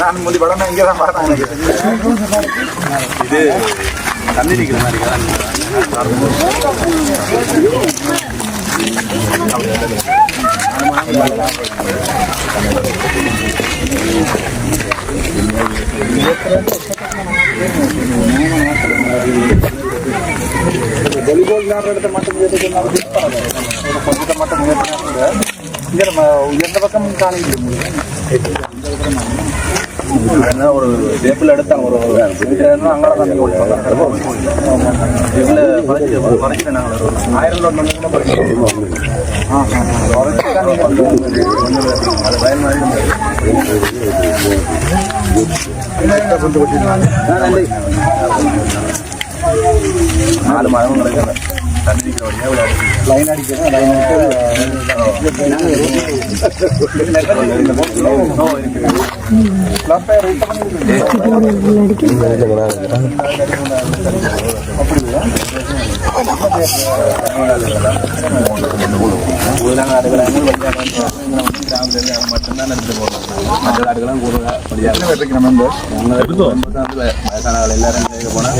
நான் முந்தி படம் இங்கே தான் பார்த்தேன். இது தண்ணி நிற்கிற மாதிரி வாலிபால் விளையாடுற இடத்த மட்டும் கொஞ்சத்தை மட்டும் இங்கே நம்ம எந்த பக்கம் காணிக்க ஒரு டேபிள் எடுத்தாங்க ஒரு அங்கே இதில் குறைச்சிட்டேன் நாங்கள் 1000 லோட் மணி கூட படிக்கிறோம். அது பயமாதிரி கொண்டு போட்டிருந்தாங்க. 4 மரம் கிடைக்கல தண்ணிக்கிற வழியாக விளையாடு லைன் அடிக்கிறேன். லைன் மட்டும்தான் எடுத்து போகணும். மற்ற நாடுகள்லாம் கூட வயசானவர்கள் எல்லாரும் போனால்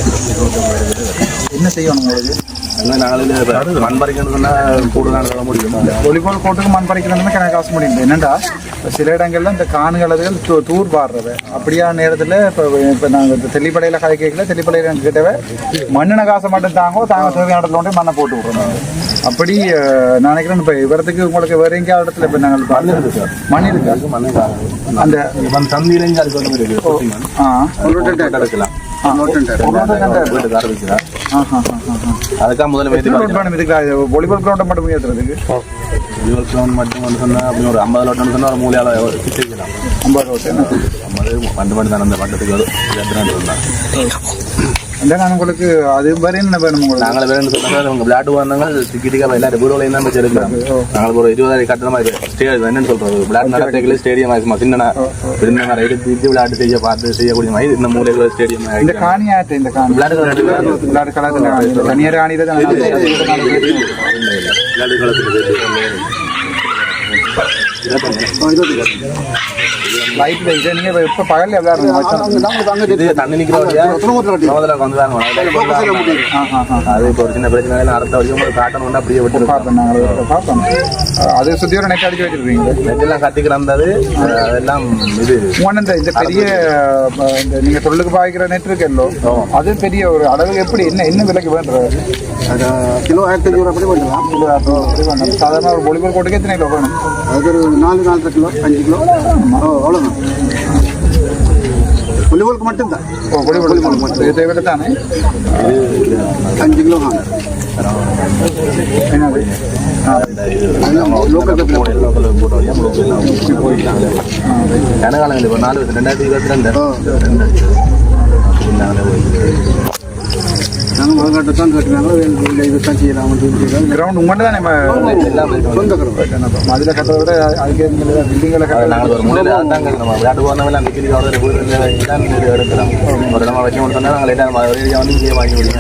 என்ன செய்யணும் உங்களுக்கு? மண் பறிக்கணும்னு சொன்னால் கூடுதலான சொல்ல முடியும். வாலிபால் கோட்டுக்கு மண் பறிக்கணும்னா எனக்கு காசு முடியும். என்னென்னா சில இடங்கள்ல இந்த காணுகளதுகள் தூர் பாடுறது அப்படியான நேரத்தில் இப்போ நாங்கள் தெல்லிப்படையில் கதை கேட்கல. தெல்லிப்படையில் எனக்கு கிட்டவே மண்ணின காசை மட்டும் தாங்க தேவையான இடத்துல கொண்டே மண்ணை போட்டு விட்றோம். அப்படி நான் நினைக்கிறேன். இப்போ இவரத்துக்கு உங்களுக்கு வேற எங்கேயாவது இடத்துல இப்போ நாங்கள் மண் இருக்கு அந்த தண்ணீரையும் எடுக்கலாம். அதுக்காக முதல்ல வாலிபால் கிரௌண்டை மட்டும் ஏற்றுறதுக்கு வாலிபால் கிரௌண்ட் மட்டும் வந்து சொன்னால் அப்படி ஒரு 50 லோட்டம் சொன்னால் ஒரு மூலையால் சிக்கலாம். 50 லோட்டம் 50 மட்டும் தான் அந்த மட்டத்துக்கு நான் உங்களுக்கு அது மாதிரி என்ன வேணும் உங்களுக்கு? நாங்கள் வேணும்னு சொன்னாங்க. உங்கள் விளையாட்டு வந்தாங்க டிக்கெட்டுக்காக எல்லாரும் வீடுகளையும் தான் வச்சு எடுக்கிறோம். நாங்களுக்கு ஒரு 20,000 கட்டணமாக ஸ்டேடியம் என்னன்னு சொல்கிறது விளையாட்டு நடத்துறதுக்கு ஸ்டேடியம் ஆகிடுமா சின்ன விருந்தின எடுத்து விளையாட்டு செய்ய பார்த்து செய்யக்கூடிய மாதிரி இந்த மூலையில் ஸ்டேடியம் இந்த காணி ஆட்டு இந்த காணி விளையாட்டு காலத்தில் தனியார் காணியில் தான் விளையாட்டு லைட்ல இதை நீங்க இப்ப பகல்ல விளையாடுறீங்க. தண்ணி நிக்கிற அது இப்போ ஒரு சின்ன பிரச்சனை அடுத்த வரைக்கும் காட்டணும் அப்படியே விட்டு பார்ப்போம். அதை சுத்தி ஒரு நெட் அடிச்சு வச்சிருக்கீங்க. நெட் எல்லாம் கட்டி கிடந்தது அதெல்லாம் இது இந்த பெரிய நீங்க தொழிலுக்கு பாய்க்கிற நெட் இருக்குல்லோ அது பெரிய ஒரு அளவு எப்படி என்ன விலைக்கு வேண்டுறது? கிலோ 1500 அப்படி பண்ணலாம். கிலோ சாதாரண ஒரு வாலிபால் கோட்டுக்கு எத்தனை கிலோ வேணும்? அது ஒரு 4-4.5 கிலோ 5 கிலோ அவ்வளோதான். வாலிபாலுக்கு மட்டும்தான். வாலிபாலுக்கு மட்டும் தேவையில்லை தானே. 5 கிலோ என்னது கனகாலங்கள் இப்போ 2022 நாங்கள் முதல்காட்டை தான் கட்டுறாங்க. இது தான் செய்யலாம். கிரவுண்ட் உங்கள்கிட்ட தான் நம்ம சொந்த கிரவுண்ட் அதில் கட்டுறத விட அதுக்கு பில்டிங்கில் நாங்கள் ஒரு மூலையில் தான் கட்டணும். விளையாட்டு போனவங்க அந்த கிளி தான் எடுக்கிறோம். ஒரு இடமா வச்சு சொன்னால் நாங்கள் லேட்டாக ஏரியா வந்து இங்கே வாங்கி முடியும்.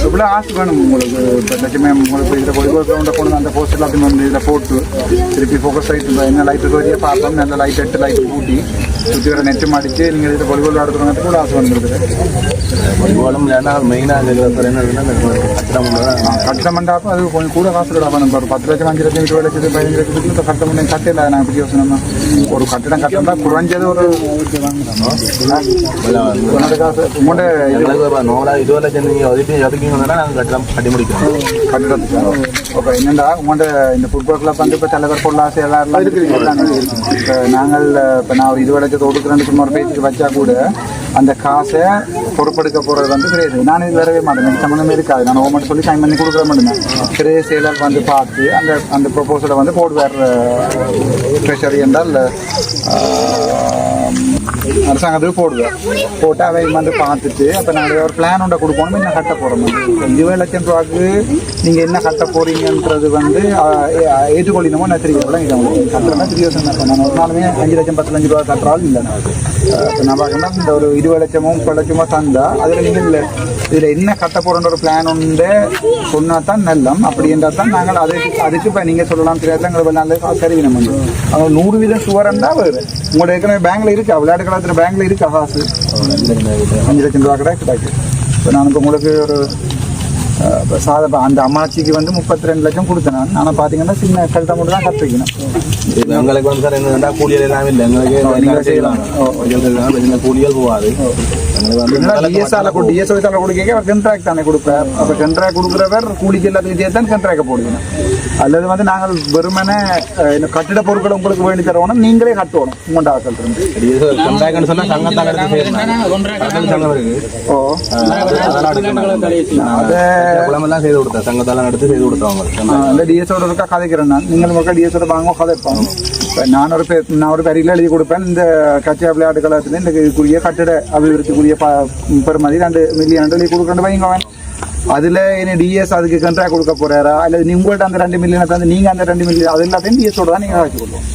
எவ்வளோ ஆசை வேணும் உங்களுக்கு? இப்போ லட்சுமி உங்களுக்கு இதில் வாலிபால் கிரவுண்டை கொண்டு அந்த போஸ்ட் எல்லாத்தையும் வந்து இதில் போட்டு திருப்பி ஃபோக்கஸ் லைட் என்ன லைட்டு வழியாக பார்ப்போம். நல்ல லைட் 8 லைட் கூட்டி சுற்றி வர நெட்டு மாடிச்சு நீங்கள் இதில் வாலிபால் விளையாடுறதுக்கு கூட ஆசை வந்துருக்குது. வாலிபாலும் மெயினாக கட்டணம் பண்ணாப்போ அது கொஞ்சம் கூட காசு கூட நம்ம ஒரு 10 லட்சம் 5 லட்சம் 20 லட்சம் 15 லட்சத்துக்கு கட்ட முடியும். கட்டில நான் எப்படி யோசனை ஒரு கட்டடம் கட்டணம் குறைஞ்சது ஒரு காசு உங்கள்கிட்ட 20 லட்சம் நீங்கள் நாங்கள் கட்டி முடிக்கிறோம். கட்டிடத்துக்கு ஓகே. என்னென்னா உங்கள்கிட்ட இந்த ஃபுட்பால் கிளப் வந்து இப்போ தலைவர் பொருளாசை எல்லாரும் இருக்கிறீங்க. இப்போ நாங்கள் இப்போ நான் ஒரு 20 லட்சத்தை ஒடுக்குறேன்னு சும்மா ஒரு பேச்சுக்கு வச்சா கூட அந்த காசை பொறுப்பெடுக்க போகிறது வந்து கிடையாது. நான் இது வரவே மாட்டேன். எனக்கு சம்மந்தமே இருக்காது. நான் ஓமெண்ட் சொல்லி சைன் பண்ணி கொடுக்குற மாட்டேன். பெரிய செயலர் வந்து பார்த்து அந்த ப்ரொபோசலை வந்து போடுவார் ட்ரெஷரி என்றால் அரசாங்கத்துக்கு போடுவேன். போட்டு அவை வந்து பார்த்துட்டு அப்போ நாங்கள் ஒரு பிளான் ஒன்றை கொடுக்கணும், என்ன கட்ட போகிறோம். 20 லட்சம் ரூபாய்க்கு நீங்கள் என்ன கட்ட போகிறீங்கன்றது வந்து ஏற்றுக்கொள்ளினமோ நான் 3 வருடம் கட்டுறேன்னா 3 வருஷம் தான். நான் ஒரு நாளுமே 5 லட்சம் 10 லட்சம் ரூபா கட்டுறாலும் இல்லை. இப்போ நான் பார்க்கணும்னா இந்த ஒரு 20 லட்சமோ 30 லட்சமோ தந்தா அதில் நீங்கள் இல்லை இதில் என்ன கட்ட போகிறோன்ற ஒரு பிளான் ஒன்று சொன்னால் தான் நல்லம். அப்படி என்றால் தான் நாங்கள் அதுக்கு இப்போ நீங்கள் சொல்லலாம் தெரியாது எங்களுக்கு நல்ல சரி நம்ம அவங்க 100% சுவரண்டா வேறு உங்களோட ஏற்கனவே பேங்க்ல இருக்கா, விளையாட்டு காலத்தில் பேங்க்ல இருக்கா காசு 5 லட்சம் ரூபா கிடையாது. இப்போ நான் இப்போ உங்களுக்கு ஒரு அந்த அம்மாச்சிக்கு வந்து 32 லட்சம் கொடுத்தேன் நான். ஆனால் பார்த்தீங்கன்னா சின்ன கல்ட்டை மட்டும் தான் கற்றுக்கணும். எங்களுக்கு வந்து சார் என்னன்னா கூலியல் எல்லாமே இல்லை, எங்களுக்கு செய்யலாம் கூலியல் போகாது. டிஎஸ்ஆல கொடுக்க கண்ட்ராக்ட் தானே கொடுப்பேன். அப்போ கண்ட்ராக்ட் கொடுக்குறவர் கூலிக்கு எல்லாத்துக்கும் சேர்த்து தான் கண்ட்ராக்ட் போடுவீங்க. அல்லது வந்து நாங்கள் வெறுமனே கட்டிட பொருட்களை உங்களுக்கு வேண்டி தரணும், நீங்களே கட்டணும் உங்கள்கிட்ட ஆக்கள் இருந்து. சொன்னா சங்கத்தால் குளமெல்லாம் செய்து கொடுத்தேன், சங்கத்தால் எடுத்து செய்து கொடுத்தவங்க. இந்த டிஎஸ்ஓட இருக்கா கதைக்கிறேன் நான். நீங்கள் மக்கள் டிஎஸ்ஓட வாங்க கதைப்பாங்க. இப்போ நான் ஒரு பேரில் எழுதி கொடுப்பேன். இந்த கச்சா விளையாட்டு கழகத்தில் இந்த இதுக்குரிய கட்டிட அபிவிருத்திக்குரிய பெருமதி 2 மில்லியன் எழுதி கொடுக்கணும் வைங்க. அதில் என்ன டிஎஸ் அதுக்கு கண்ட்ராக்ட் கொடுக்க போறாரா அல்லது உங்கள்கிட்ட அந்த 2 மில்லியனை தந்து நீங்கள் அந்த 2 மில்லியன் அது எல்லாத்தையும் டிஎஸோட தான் நீங்கள் காய்ச்சி கொடுப்போம்.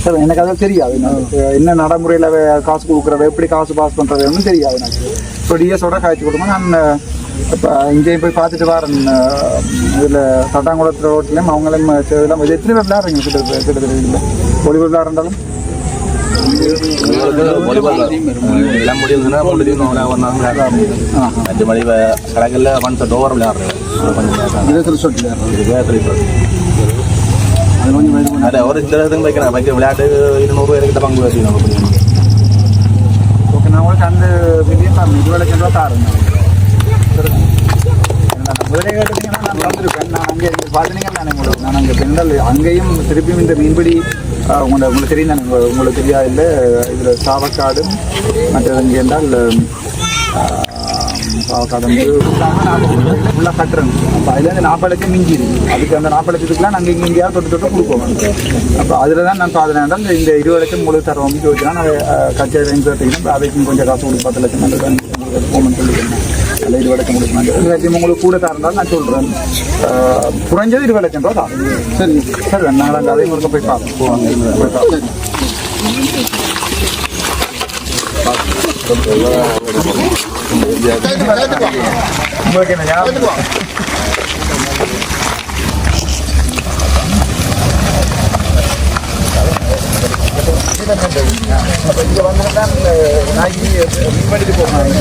சார் எனக்கு அது தெரியாது, என்ன நடைமுறையில் காசு கொடுக்குறவ எப்படி காசு பாஸ் பண்ணுறதுன்னு தெரியாது எனக்கு. இப்போ டிஎஸோட காய்ச்சி கொடுப்போம். நான் இப்போ இங்கேயும் போய் பார்த்துட்டு வரேன். இதில் தட்டாங்குளத்து ரோட்லேயும் அவங்களையும் இதெல்லாம் எத்தனை பேர் விளையாடுறீங்க கிட்டத்தட்ட இல்லை வாலிபால் விளையாடுறாலும் எல்லாம் முடியுதுன்னா அஞ்சு மணி கடைகளில் ஒன்ஸ் டோவர் விளையாடுறேன். அது ஒரு சில இதுங்க வைக்கிறேன் வைக்க விளையாட்டு 200 பேர்கிட்ட பங்கு வச்சுக்கணும். ஓகே, நான் உங்களுக்கு அந்த மில்லியன் 20 லட்சம் ரூபா தாருங்க. முதலே கேட்டீங்கன்னா நான் வந்துருப்பேன். நான் அங்கே பார்த்தீங்கன்னா நான் அங்கே பெண்கள் அங்கேயும் திருப்பியும் இந்த மீன்பிடி உங்களுக்கு தெரியும் தானே, உங்களுக்கு தெரியாது இல்லை. இதில் சாவக்காடும் மற்றது இங்கே என்றால் சாவக்காடு வந்து ஃபுல்லாக கட்டுறேன். அப்போ அதில் வந்து 40 லட்சம் மிஞ்சி இருக்குது. அதுக்கு அந்த 40 லட்சத்துக்குலாம் நாங்கள் இங்கே இங்கேயாவது தொட்டு கொடுப்போம். அப்போ அதில் தான் நான் பார்த்தேன் என்றால் இந்த 20 லட்சம் உங்களுக்கு தருவோம் யோசிச்சுனா நான் கட்சியை எடுத்துக்கிட்டேன். அதைக்கும் கொஞ்சம் காசு கொடுத்து 10 லட்சம் போகணும்னு சொல்லியிருக்கேன். அதில் 20 லட்சம் கொடுக்கணும். உங்களுக்கு கூட தரந்தாலும் நான் சொல்கிறேன். குறைஞ்சது 20 லட்சம் ரூபா தான். சரி சார், நாங்கள் அதே முறைக்கு போய் பார்ப்போம். உங்களுக்கு என்ன இங்கே வந்துதான் நாய்க்கு மீன்படிக்கு போகிறாங்க.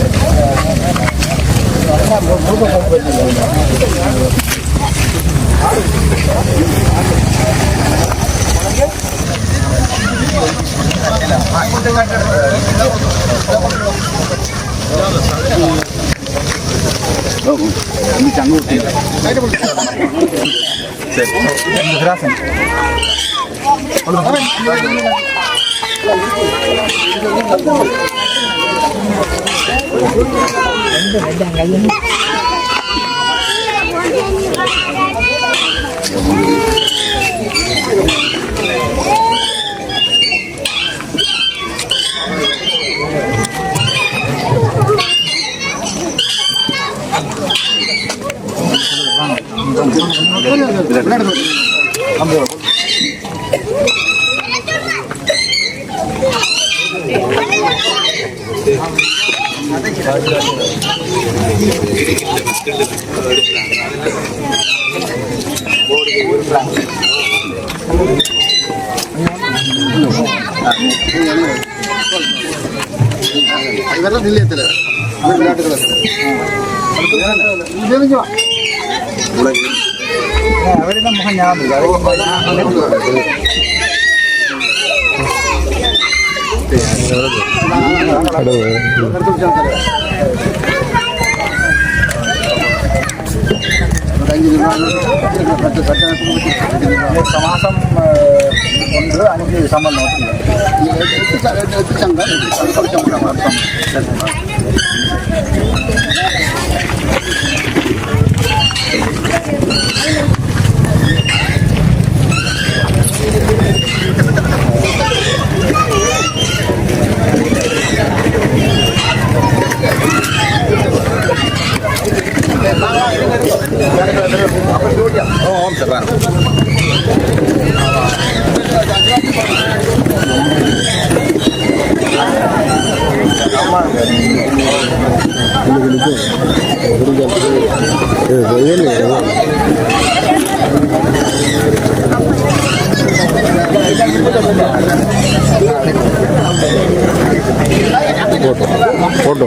ഇവരുടെ നിലയത്തില് അവരുടെ മുഖം ഞാൻ മാസം 1 5 சம்பளம் फोटो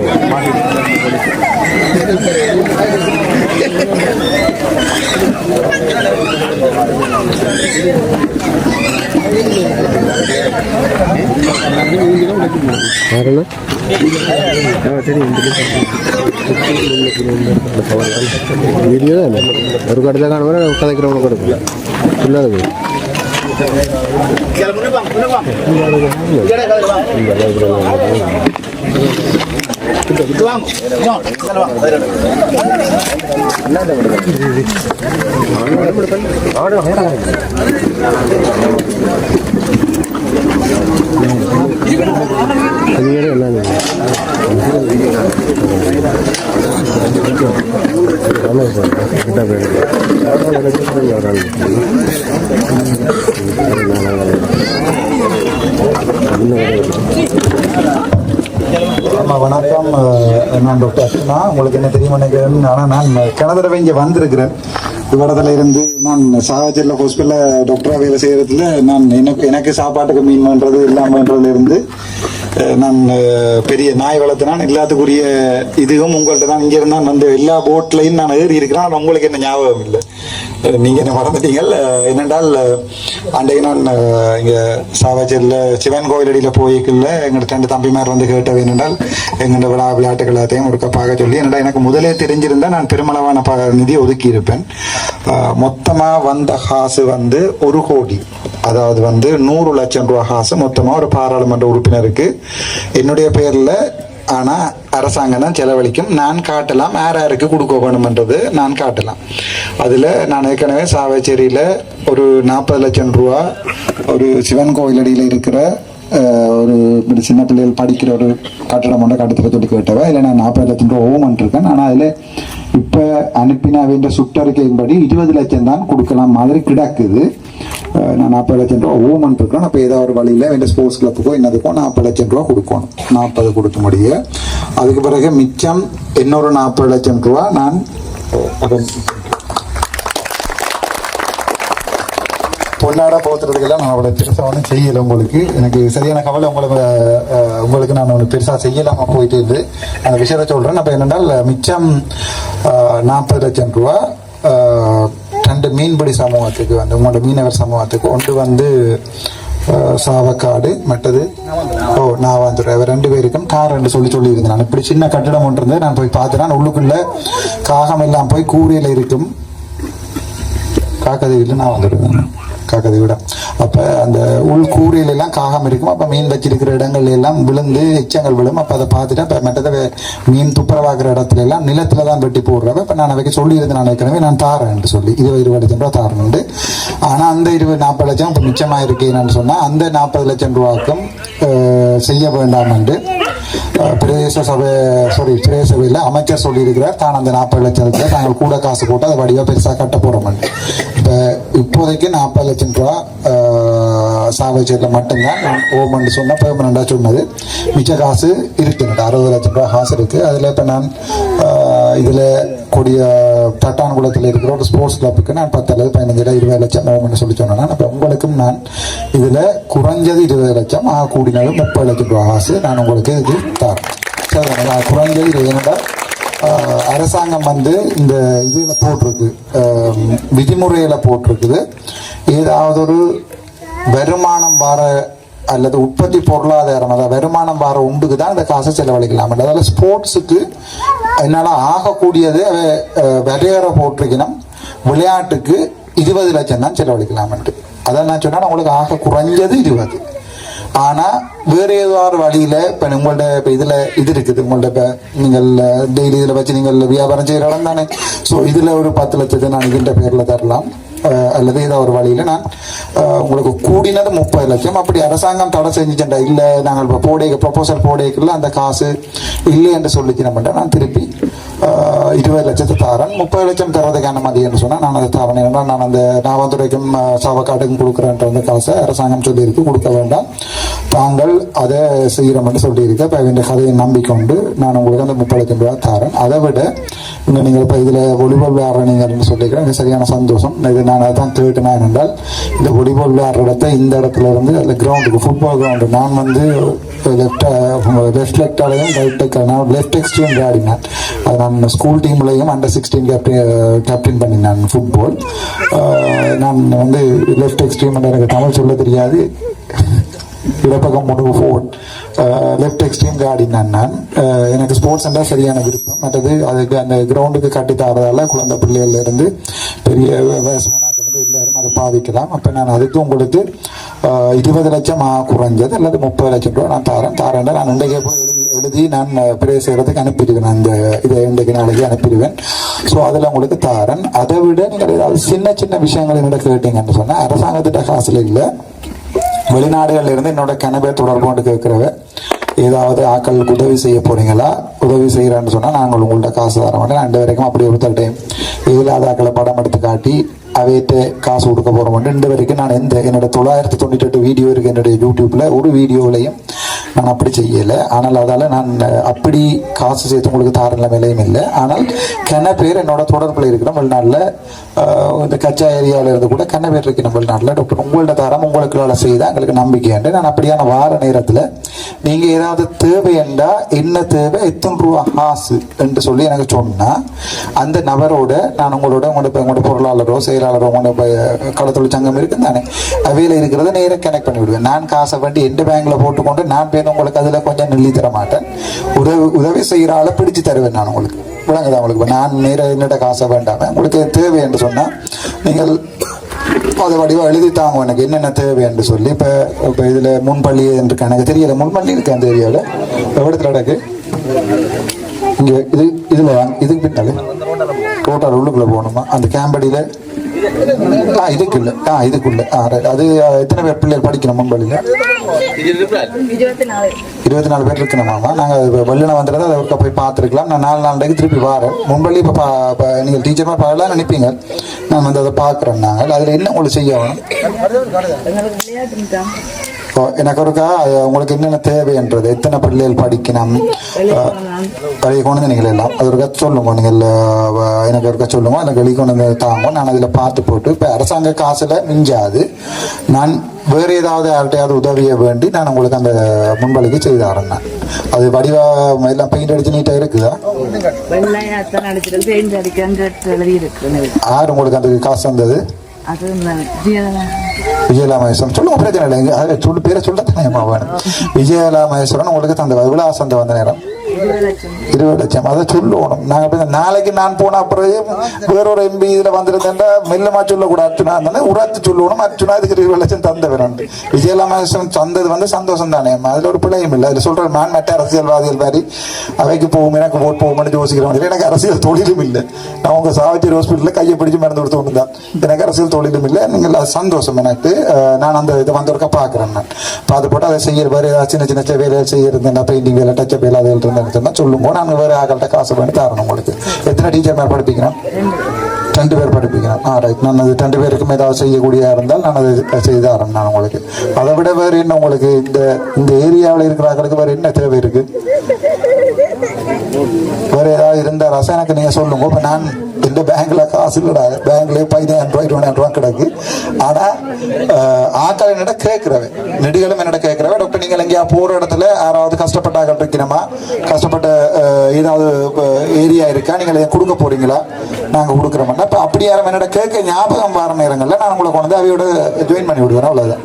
वीडियो और कड़ता कड़क வணக்கம். நான் டாக்டர் அர்ச்சனா. உங்களுக்கு என்ன தெரியும் நினைக்கிறேன். ஆனால் நான் கனதடவை இங்கே வந்திருக்கிறேன். இவ்வளத்துல இருந்து நான் சாவச்சேரியில் ஹாஸ்பிட்டலில் டாக்டராக வேலை செய்யறதுல நான் எனக்கு சாப்பாட்டுக்கு மீன் பண்ணுறது இல்லாமன்றதுல இருந்து நான் பெரிய நாய் வளர்த்தினான். எல்லாத்துக்குரிய இதுவும் உங்கள்கிட்ட தான் இங்கே இருந்தான் வந்து எல்லா போட்லையும் நான் ஏறி இருக்கிறேன். ஆனால் உங்களுக்கு என்ன ஞாபகம் இல்லை, நீங்கள் என்ன மறந்துட்டீங்கள். என்னென்றால் அன்றைக்கு நான் இங்கே சாவச்சேரியில் சிவன் கோயில் அடியில் போய்க்குள்ள எங்கள்கிட்ட 2 தம்பிமார் வந்து கேட்டவை என்னென்றால் எங்கள்ட விளையாட்டுகள் எல்லாத்தையும் ஒரு பார்க்க சொல்லி, என்னடா எனக்கு முதலே தெரிஞ்சிருந்தால் நான் பெருமளவான நிதி ஒதுக்கி இருப்பேன். மொத்தமாக வந்த காசு வந்து 1 கோடி, அதாவது வந்து 100 லட்சம் ரூபா காசு மொத்தமாக ஒரு பாராளுமன்ற உறுப்பினருக்கு என்னுடைய பேரில். ஆனால் அரசாங்கம் தான் செலவழிக்கும். நான் காட்டலாம் யாருக்கு கொடுக்க வேணுமென்றது நான் காட்டலாம். அதில் நான் ஏற்கனவே சாவச்சேரியில் ஒரு 40 லட்சம் ரூபா ஒரு சிவன் கோயிலடியில் இருக்கிற ஒரு சின்ன பிள்ளைகள் படிக்கிற ஒரு கட்டடம் ஒன்றை கட்டத்தில் சொல்லி கேட்டவா. இல்லை நான் 40 லட்சம் ரூபா ஓமன் இருக்கேன். ஆனால் அதில் இப்போ அனுப்பின வேண்ட சுற்றறிக்கையின்படி 20 லட்சம் தான் கொடுக்கலாம் மாதிரி கிடக்குது. நான் 40 லட்சம் ரூபா ஓமன் இருக்கேன். அப்போ ஏதாவது ஒரு வழியில் வேண்ட ஸ்போர்ட்ஸ் கிளப்புக்கோ என்னதுக்கோ 40 லட்சம் ரூபா கொடுக்கணும். 40 கொடுக்க முடிய அதுக்கு பிறகு மிச்சம் இன்னொரு 40 லட்சம் ரூபா நான் பொன்னாட போத்துறதுக்கெல்லாம் நான் அவ்வளோ பெருசாக ஒன்றும் செய்யலை. உங்களுக்கு எனக்கு சரியான கவலை. உங்களுக்கு நான் ஒன்று பெருசாக செய்யலாமல் போயிட்டு இருந்து அந்த விஷயத்தை சொல்கிறேன். அப்போ என்னென்றால் மிச்சம் 40 லட்சம் ரூபா 2 மீன்பிடி சமூகத்துக்கு வந்து உங்களோட மீனவர் சமூகத்துக்கு ஒன்று வந்து சாவக்காடு, மற்றது நாவாந்துறை, 2 பேருக்கும் கார் என்று சொல்லியிருந்தேன். நான் இப்படி சின்ன கட்டிடம் ஒன்று இருந்து நான் போய் பார்த்துட்டேன். உள்ளுக்குள்ள காகம் எல்லாம் போய் கூரையில் இருக்கும். காக்கதையில் நான் வந்துடுவேன் காக்கதை விட. அப்போ அந்த உள் கூரையில எல்லாம் காகம் இருக்கும். அப்போ மீன் வச்சிருக்கிற இடங்கள்ல எல்லாம் விழுந்து எச்சங்கள் விழும். அப்போ அதை பார்த்துட்டு அப்போ மற்றதை மீன் துப்புரவாக்குற இடத்துல எல்லாம் நிலத்துல தான் வெட்டி போடுறவ. இப்போ நான் அவைக்கு சொல்லியிருந்தேன், நான் ஏற்கனவே நான் தாரேன் சொல்லி 20 லட்சம் ரூபா தாரேன். ஆனால் அந்த 40 லட்சம் இப்போ மிச்சமாக இருக்கேன்னு சொன்னால் அந்த 40 லட்சம் ரூபாய்க்கும் செய்ய வேண்டாம் என்று பிரதேச சபையில் அமைச்சர் சொல்லியிருக்கிறார். தான் அந்த 40 லட்சத்தில் நாங்கள் கூட காசு போட்டு அதை வடிவாக பெருசாக கட்ட போகிறோம். இப்போ இப்போதைக்கு 40 லட்சம் ரூபா சாவச்சேரியில் மட்டும்தான் ஓமன்னு சொன்ன பெர்மனண்டாக சொன்னது. மிச்ச காசு இருக்குங்க, 60 லட்சம் ரூபா காசு இருக்குது. அதில் இப்போ நான் இதில் கூடிய தட்டான்குளத்தில் இருக்கிற ஒரு ஸ்போர்ட்ஸ் கிளப்புக்கு நான் 10 அல்லது 15 20 லட்சம் ஓமன்னு சொல்லி சொன்னேன்னா, அப்போ உங்களுக்கும் நான் இதில் குறைஞ்சது 20 லட்சம் கூடினாலும் 30 லட்சம் ரூபா காசு நான் உங்களுக்கு இதுக்கு தரேன். சரி, நான் குறைஞ்சது இது என்னடா அரசாங்கம் வந்து இந்த இதில் போட்டிருக்கு, விதிமுறையில் போட்டிருக்குது. ஏதாவது ஒரு வருமானம் வர அல்லது உற்பத்தி பொருளாதாரம், அதாவது வருமானம் வர உண்டுக்கு தான் இந்த காசை செலவழிக்கலாம். அதாவது ஸ்போர்ட்ஸுக்கு என்னால் ஆகக்கூடியது வரையற போட்டிருக்கணும். விளையாட்டுக்கு 20 லட்சம் தான் செலவழிக்கலாம். அதான் நான் சொன்னால் உங்களுக்கு ஆக குறைஞ்சது 20. ஆனால் வேறு ஏதாவது வழியில் இப்போ உங்கள்ட இப்போ இதில் இது இருக்குது. உங்கள்ட இப்போ நீங்கள் டெய்லி இதில் வச்சு நீங்கள் வியாபாரம் செய்கிற இடம் தானே. ஸோ இதில் ஒரு 10 லட்சத்தை நான் இதுன்ற பேரில் தரலாம். அல்லது ஏதாவது ஒரு வழியில் நான் உங்களுக்கு கூடினது 30 லட்சம். அப்படி அரசாங்கம் தடை செஞ்சுட்டா இல்லை, நாங்கள் இப்போ ப்ரொபோசல் போடைக்குள்ள அந்த காசு இல்லை என்று சொல்லிச்சு நம்மகிட்ட நான் திருப்பி 20 லட்சத்தை தாரன். 30 லட்சம் தரதுக்கான மதியம்னு சொன்னால் நான் அதை தாரன். ஏன்னா நான் அந்த நாவந்துரைக்கும் சாவக்காடுக்கும் கொடுக்குறேன்ற அந்த காசை அரசாங்கம் சொல்லியிருக்கு, கொடுக்க வேண்டாம், தாங்கள் அதை செய்கிறோம்னு சொல்லியிருக்கு. இப்போ இந்த கதையை நம்பிக்கொண்டு நான் உங்களுக்கு அந்த 30 லட்சம் ரூபா தாரன். அதை விட இன்னும் நீங்கள் இப்போ இதில் வாலிபால் விளையாடுறீங்கன்னு சொல்லிக்கிறேன், எனக்கு சரியான சந்தோஷம். இது நான் அதை தான் கேட்டுனா என்றால் இந்த வாலிபால் விளையாடுற இடத்த இந்த இடத்துல இருந்து அதில் கிரவுண்டுக்கு ஃபுட்பால் கிரவுண்டு நான் வந்து லெஃப்ட் லெஃப்டாலையும் நான் லெஃப்ட் எக்ஸ்ட்ரீம் விளையாடினேன். அது நான் ஸ்கூல் டீம்லையும் அண்டர் 16 கேப்டன் பண்ணினேன் ஃபுட்பால். நான் வந்து லெஃப்ட் எக்ஸ்ட்ரீம் எனக்கு தமிழ் சொல்ல தெரியாது, இடப்பக்கம் முன்னுக்கு ஃபோன் லெஃப்ட் எக்ஸ்ட்ரீம் ஆடினேன் நான். எனக்கு ஸ்போர்ட்ஸ் என்றால் சரியான விருப்பம். மற்றது அதுக்கு அந்த கிரவுண்டுக்கு கட்டி தரதால குழந்தை பிள்ளைகள்ல இருந்து பெரிய வயசுனாக்கள் வந்து எல்லாரும் அதை பாதிக்கலாம். அப்போ நான் அதுக்கு உங்களுக்கு 20 லட்சம் குறைஞ்சது அல்லது 30 லட்சம் ரூபா நான் தாரேன். நான் இன்றைக்கே போய் எழுதி நான் பிரேஸ் செய்கிறதுக்கு அனுப்பிடுவேன். அந்த இதை இன்றைக்கு நாளைக்கு அனுப்பிடுவேன். ஸோ அதில் உங்களுக்கு தாரன். அதை விட நீங்கள் ஏதாவது சின்ன சின்ன விஷயங்கள் என்னோட கேட்டீங்கன்னு சொன்னால் அரசாங்கத்திட்ட காசுல இல்லை, வெளிநாடுகள்ல இருந்து என்னோட கனவே தொடர்பு கொண்டு கேட்கிறவ ஏதாவது ஆக்களுக்கு உதவி செய்ய போறீங்களா, உதவி செய்யறேன்னு சொன்னா நாங்கள் உங்கள்ட்ட காசு தர மாட்டேன். 2 வரைக்கும் அப்படி ஒருத்தட்டையும் இல்லாத ஆக்களை படம் எடுத்து காட்டி அவையிட்டு காசு கொடுக்க போறோம். 2 வரைக்கும் நான் என்னோட 998 வீடியோ இருக்கு என்னுடைய யூடியூப்ல, ஒரு வீடியோலையும் நான் அப்படி செய்யலை. ஆனால் அதால நான் அப்படி காசு சேர்த்து உங்களுக்கு தார நிலைமையிலையும் இல்லை. ஆனால் கன பேர் என்னோட தொடர்பில் இருக்கிற வெளிநாட்டில் இந்த கச்சா ஏரியாவில் இருந்து கூட கன பேர் இருக்கிற வெளிநாட்டில் டாக்டர் உங்கள்ட்ட தரம் உங்களுக்கு செய்தால் எங்களுக்கு நம்பிக்கை உண்டு. நான் அப்படியான வார நேரத்தில் நீங்கள் ஏதாவது தேவை என்றா என்ன தேவை, எத்தனை ரூபா காசு என்று சொல்லி எனக்கு சொன்னால் அந்த நபரோட நான் உங்களோட பொருளாளரோ செயலாளரோ உங்களோட களத்தொழில் சங்கம் இருக்குன்னு தானே அவையில் இருக்கிறத நேராக கனெக்ட் பண்ணி விடுவேன். நான் காசை வண்டி எந்த பேங்க்ல போட்டுக்கொண்டு நான் உங்களுக்கு அதில் கொஞ்சம் நெல்லி தர மாட்டேன். உதவி செய்கிற ஆளை பிடிச்சு தருவேன் நான் உங்களுக்கு. விளங்குதான் உங்களுக்கு? நான் நேராக என்னோட காசை வேண்டாம உங்களுக்கு தேவை என்று சொன்னால் நீங்கள் அதை வடிவா எழுதி தாங்க எனக்கு என்னென்ன தேவை என்று சொல்லி. இப்போ இதில் முன்பள்ளி இருக்கு, எனக்கு தெரியல முன்பள்ளி இருக்கு அந்த ஏரியாவில் எவ்வளோத்துல நடக்கு இங்கே இதில் இதுக்கு பின்னாலே டோட்டல் உள்ளுக்குள்ளே போகணுமா அந்த கேம்படியில் இதுக்குள்ள அது எத்தனை பேர் பிள்ளைகள் படிக்கணும் முன்பள்ளியில்? 24 பேர் இருக்கணுமாமா. நாங்கள் வெள்ளனை வந்துடுறது அதை ஒருக்கா போய் பார்த்துருக்கலாம். நான் 4 நாளைக்கு திருப்பி வரேன். முன்பள்ளி இப்போ நீங்கள் டீச்சர்மா பார்க்கலாம் நினைப்பீங்க, நான் வந்து அதை பார்க்குறேன். நாங்கள் அதில் என்ன உங்களுக்கு செய்யணும் எனக்கு ஒருக்கா உங்களுக்கு என்னென்ன தேவைன்றது, எத்தனை பிள்ளைகள் படிக்கணும் வெளியே கொண்டு வந்து நீங்கள் எல்லாம் அது ஒருக்கா சொல்லுங்க. நீங்கள் எனக்கு ஒருக்கா சொல்லுங்க, எனக்கு வெளியே கொண்டு வந்து தாங்க. நான் அதில் பார்த்து போட்டு இப்போ அரசாங்க காசில் மிஞ்சாது நான் வேறு ஏதாவது யார்கிட்டையாவது உதவியை வேண்டி நான் உங்களுக்கு அந்த முன்பளிக்கு செய்து தரேன். அது வடிவா எல்லாம் பெயிண்ட் அடிச்சு நீட்டாக இருக்குதா? யார் உங்களுக்கு அந்த காசு வந்தது? விஜயலாமேஸ்வரன் சொல்லுங்க, பிரச்சனை இல்லை. அதை சொல்லு பேரை சொல்லத்தானேம்மா வேணும். விஜயலாமேஸ்வரன் உங்களுக்கு தந்த விலாசம் வந்த நேரம் 20 லட்சம். அதை சொல்லணும். நாங்கள் நாளைக்கு நான் போன அப்புறம் வேறொரு எம்பி இதில் வந்துருந்தேன்டா மெல்லமா சொல்லக்கூடாது. அர்ச்சுனா இருந்தானே உரத்து சொல்லணும். அர்ச்சுனா இதுக்கு 20 லட்சம் தந்த வேணும். விஜயலாமேஸ்வரன் தந்தது வந்து சந்தோஷம் தானே, அதில் ஒரு பிள்ளையும் இல்லை. அதில் சொல்கிறேன் நான் மற்ற அரசியல்வாதிகள் மாதிரி அவைக்கு போகும் எனக்கு ஓட் போகும்னு யோசிக்கிறேன். எனக்கு அரசியல் தொழிலும் இல்லை. நான் உங்கள் சாவித்திரி ஹாஸ்பிட்டலில் கையை பிடிச்சி மருந்து கொடுத்து ஒன்று தான். எனக்கு அரசியல் தொழிலும் இல்லை. நீங்கள் அது சந்தோஷம் எனக்கு. நான் அந்த இதை வந்தவருக்கா பார்க்குறேன். நான் பார்த்து போட்டு அதை செய்ய வேறு ஏதாவது சின்ன சின்ன வேலையை செய்யிருந்தேன், பெயிண்டிங் வேலை, டச்சப் வேலை, அதில் இருந்தேன் சொல்லுங்க. நாங்கள் வேறு ஆகள்கிட்ட காசு பண்ணி தரணும் உங்களுக்கு. எத்தனை டீச்சர் மேலே படிப்பிக்கிறோம்? 2 பேர் படிப்பிக்கிறேன். ரைட். நான் அது 2 பேருக்கும் ஏதாவது செய்யக்கூடியதாக இருந்தால் நான் அதை செய்து தரேன் நான் உங்களுக்கு. அதை விட வேறு என்ன உங்களுக்கு இந்த ஏரியாவில் இருக்கிறவங்களுக்கு வேறு என்ன தேவை இருக்கு? வேறு ஏதாவது இருந்தால் ரசம் எனக்கு நீங்கள் சொல்லுங்க. இப்போ நான் இந்த பேங்க்ல காசு இல்லைடா, பேங்க்லேயே 15,000 ரூபாய் 20,000 ரூபாய் கிடக்கு. ஆனால் ஆக்கள் என்னிட கேட்குறவன் நெடுகளும் என்னிட கேட்குறவன், டாக்டர் நீங்கள் எங்கேயா போகிற இடத்துல யாராவது கஷ்டப்பட்ட ஆக்கள் இருக்கணுமா, கஷ்டப்பட்ட ஏதாவது ஏரியா இருக்கா, நீங்கள் கொடுக்க போறீங்களா, நாங்கள் கொடுக்குறோம்னா இப்போ அப்படி யாரும் என்னோட கேட்க ஞாபகம் வர நேரங்களில் நான் உங்களை கொண்டு வந்து அவையோட ஜாயின் பண்ணி விடுவேன். அவ்வளோதான்.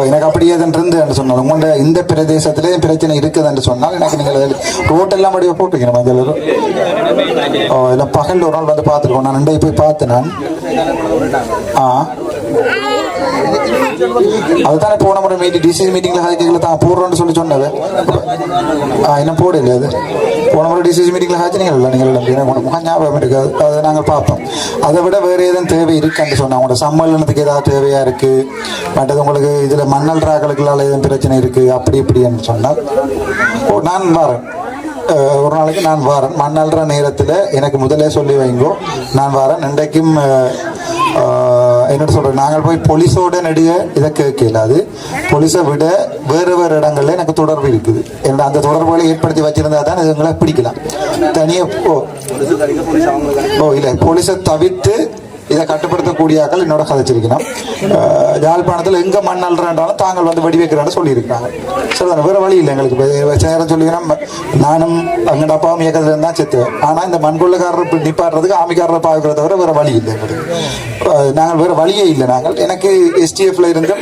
எனக்கு அப்படி ஏதென்று சொன்னாலும் உங்களோட இந்த பிரதேசத்திலே பிரச்சனை இருக்குது என்று சொன்னால் எனக்கு நீங்கள் ரோட்டெல்லாம் அப்படியே போட்டுக்கணும். இல்லை பகல் ஒரு நாள் வந்து பார்த்துருக்கோம். நான் 2 போய் பார்த்தேன். நான் அதுதானே போன முறை டிசிசி மீட்டிங்ல ஹாஜிகளை தான் போடுறோன்னு சொல்லி சொன்னது. இன்னும் போடல அது. போன முறை டிசிசி மீட்டிங்ல ஹாஜினீங்க இல்லை நீங்கள் முகம் ஞாபகம் இருக்காது. அதை நாங்கள் பார்ப்போம். அதை விட வேறு எதுவும் தேவை இருக்குன்னு சொன்னாங்க. உங்களோட சம்மேளனத்துக்கு ஏதாவது தேவையா இருக்கு, மற்றது உங்களுக்கு இதுல மண்ணல் ராக்களுக்குள்ளால எதுவும் பிரச்சனை இருக்கு அப்படி இப்படின்னு சொன்னால் நான் வரேன். ஒரு நாளைக்கு நான் வரேன். மண்ணல்ற நேரத்தில் எனக்கு முதலே சொல்லி வைங்கோ, நான் வரேன். இன்றைக்கும் என்ன சொல்றேன், நாங்கள் போய் போலீஸோட நடிகை இதை கேட்கல. அது போலீஸை விட வேறு வேறு இடங்கள்ல எனக்கு தொடர்பு இருக்குது. என்னோட அந்த தொடர்புகளை ஏற்படுத்தி வச்சிருந்தா தான் இதுங்களை பிடிக்கலாம். தனியாக இல்லை, போலீஸை தவிர்த்து இதை கட்டுப்படுத்தக்கூடியாக்கள் என்னோட கதைச்சிருக்கணும். யாழ்ப்பாணத்தில் எங்க மண் அல்றாண்டாலும் தாங்கள் வந்து வெடி வைக்கிறான்னு சொல்லியிருக்காங்க. சரிதானே, வேற வழி இல்லை எங்களுக்கு. சேரம் சொல்லிக்கிறோம், நானும் அங்கட அப்பாவும் இயக்கத்துல இருந்தா செத்துவேன். ஆனா இந்த மண்கொள்ளைக்காரர் நிப்பாடுறதுக்கு ஆமிக்காரரை பாவிக்கிறத தவிர வேற வழி இல்லை எங்களுக்கு. நாங்கள் வேற வழியே இல்லை. நாங்கள் எனக்கு STFல இருந்தும்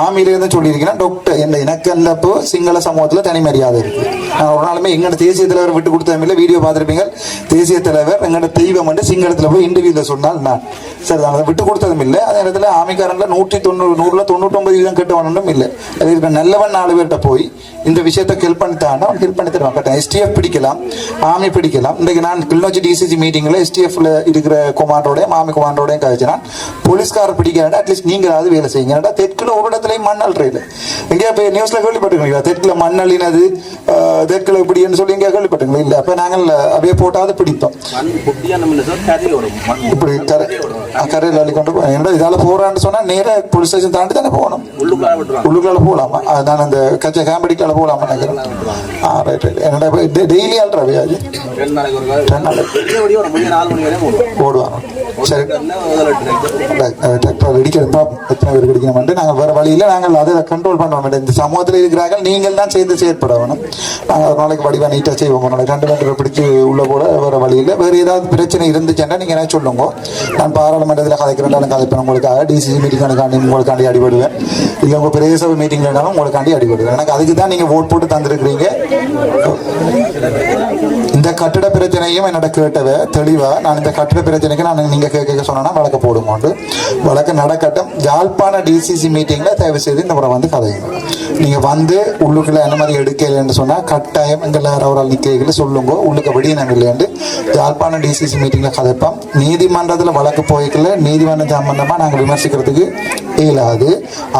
ஆர்மியில இருந்தும் சொல்லியிருக்கிறேன், டாக்டர் எனக்கு அல்லப்போ சிங்கள சமூகத்துல தனி மரியாதை இருக்கு. நான் ஒரு நாளுமே எங்களோட தேசிய தலைவர் விட்டு கொடுத்ததில்லை. வீடியோ பார்த்துருப்பீங்க. தேசிய தலைவர் எங்களோட தெய்வம் வந்து சிங்களத்துல போய் இன்டர்வியூல சொன்னால் நான் சரி அதை விட்டு கொடுத்ததும் இல்லை. அதே நேரத்தில் ஆமிக்காரன்ல 199% கெட்டவனும் இல்லை. அது இருக்கிற நல்லவன் 4 பேர்கிட்ட போய் இந்த விஷயத்தை ஹெல்ப் பண்ணித்தான்னா அவன் ஹெல்ப் பண்ணி தருவான். கரெக்டாக STF பிடிக்கலாம், ஆர்மி பிடிக்கலாம். இன்றைக்கு நான் கிளிநொச்சி டிசிசி மீட்டிங்கில் STFல இருக்கிற கொமாண்டோடையும் ஆர்மி கொமாண்டோடையும் கழிச்சுனா போலீஸ்காரர் பிடிக்காண்டா அட்லீஸ்ட் நீங்களாவது வேலை செய்யுங்க. தெற்குல ஒரு இடத்துலையும் மண் அல்றையில் எங்கேயா போய் நியூஸ்ல கேள்விப்பட்டுருக்கீங்களா? தெற்குல மண் அள்ளினது, தெற்குல இப்படின்னு சொல்லி எங்கேயா கேள்விப்பட்டுங்களா? இல்லை. அப்போ நாங்கள் அப்படியே போட்டாவது பிடிப்போம். இப்படி கரையில் அள்ளி கொண்டு போய் இதால போறான்னு சொன்னா நேராக போலீஸ் ஸ்டேஷன் தாண்டி தானே போகணும். உள்ளுக்குள்ள போகலாமா? நான் அந்த கச்சை கேம்படிக்கால போகலாமா நினைக்கிறேன். என்னடா டெய்லி ஆள்றாவே அது 2 நாளைக்கு ஓடுவாங்க. சரி, டிராக்டர் இடிக்கிறப்பா எத்தனை பேர் கிடைக்கணும். நாங்கள் வேற வழியில் நாங்கள் அதை கண்ட்ரோல் பண்ண வேண்டிய இந்த சமூகத்தில் இருக்கிறார்கள். நீங்கள் தான் சேர்ந்து செயற்பட வேணும். நாங்கள் ஒரு நாளைக்கு வடிவா நீட்டாக செய்வோம். 2 பேர் பிடிச்சி உள்ள போட வேற வழியில் வேறு ஏதாவது பிரச்சனை இருந்துச்சுன்னா நீங்கள் என்ன சொல்லுங்க. நான் பாராளுமன்றத்தில் கதைக்கிறேன், கதைப்பேன். உங்களுக்காக டிசிசி மீட்டிங்காண்டி உங்களுக்காண்டி அடிபடுவேன். இல்லை உங்கள் பெரிய சபை மீட்டிங்ல இருந்தாலும் உங்களுக்காண்டி அடிபடுவேன். எனக்கு அதுக்கு தான் நீங்கள் ஓட் போட்டு தந்துருக்கிறீங்க. இந்த கட்டிட பிரச்சனையும் என்னோட கேட்டவை தெளிவா. நான் இந்த கட்டிட பிரச்சனைக்கு நான் நீங்க கேட்க சொன்னா வழக்கு போடுங்க. வழக்கு நடக்கட்டும். யாழ்ப்பாண டிசிசி மீட்டிங்ல தயவு செய்து இந்த முறை வந்து கதைங்க. நீங்க வந்து உள்ளுக்குள்ள அனுமதி எடுக்கலன்னு சொன்னா கட்டாயம் எங்களை அவரால் நிற்கல சொல்லுங்க. உள்ளுக்கு விடியணும் இல்லையாண்டு யாழ்ப்பாண டிசிசி மீட்டிங்ல கதைப்போம். நீதிமன்றத்துல வழக்கு போய்க்கல நீதிமன்றம் சம்பந்தமா நாங்கள் விமர்சிக்கிறதுக்கு இயலாது.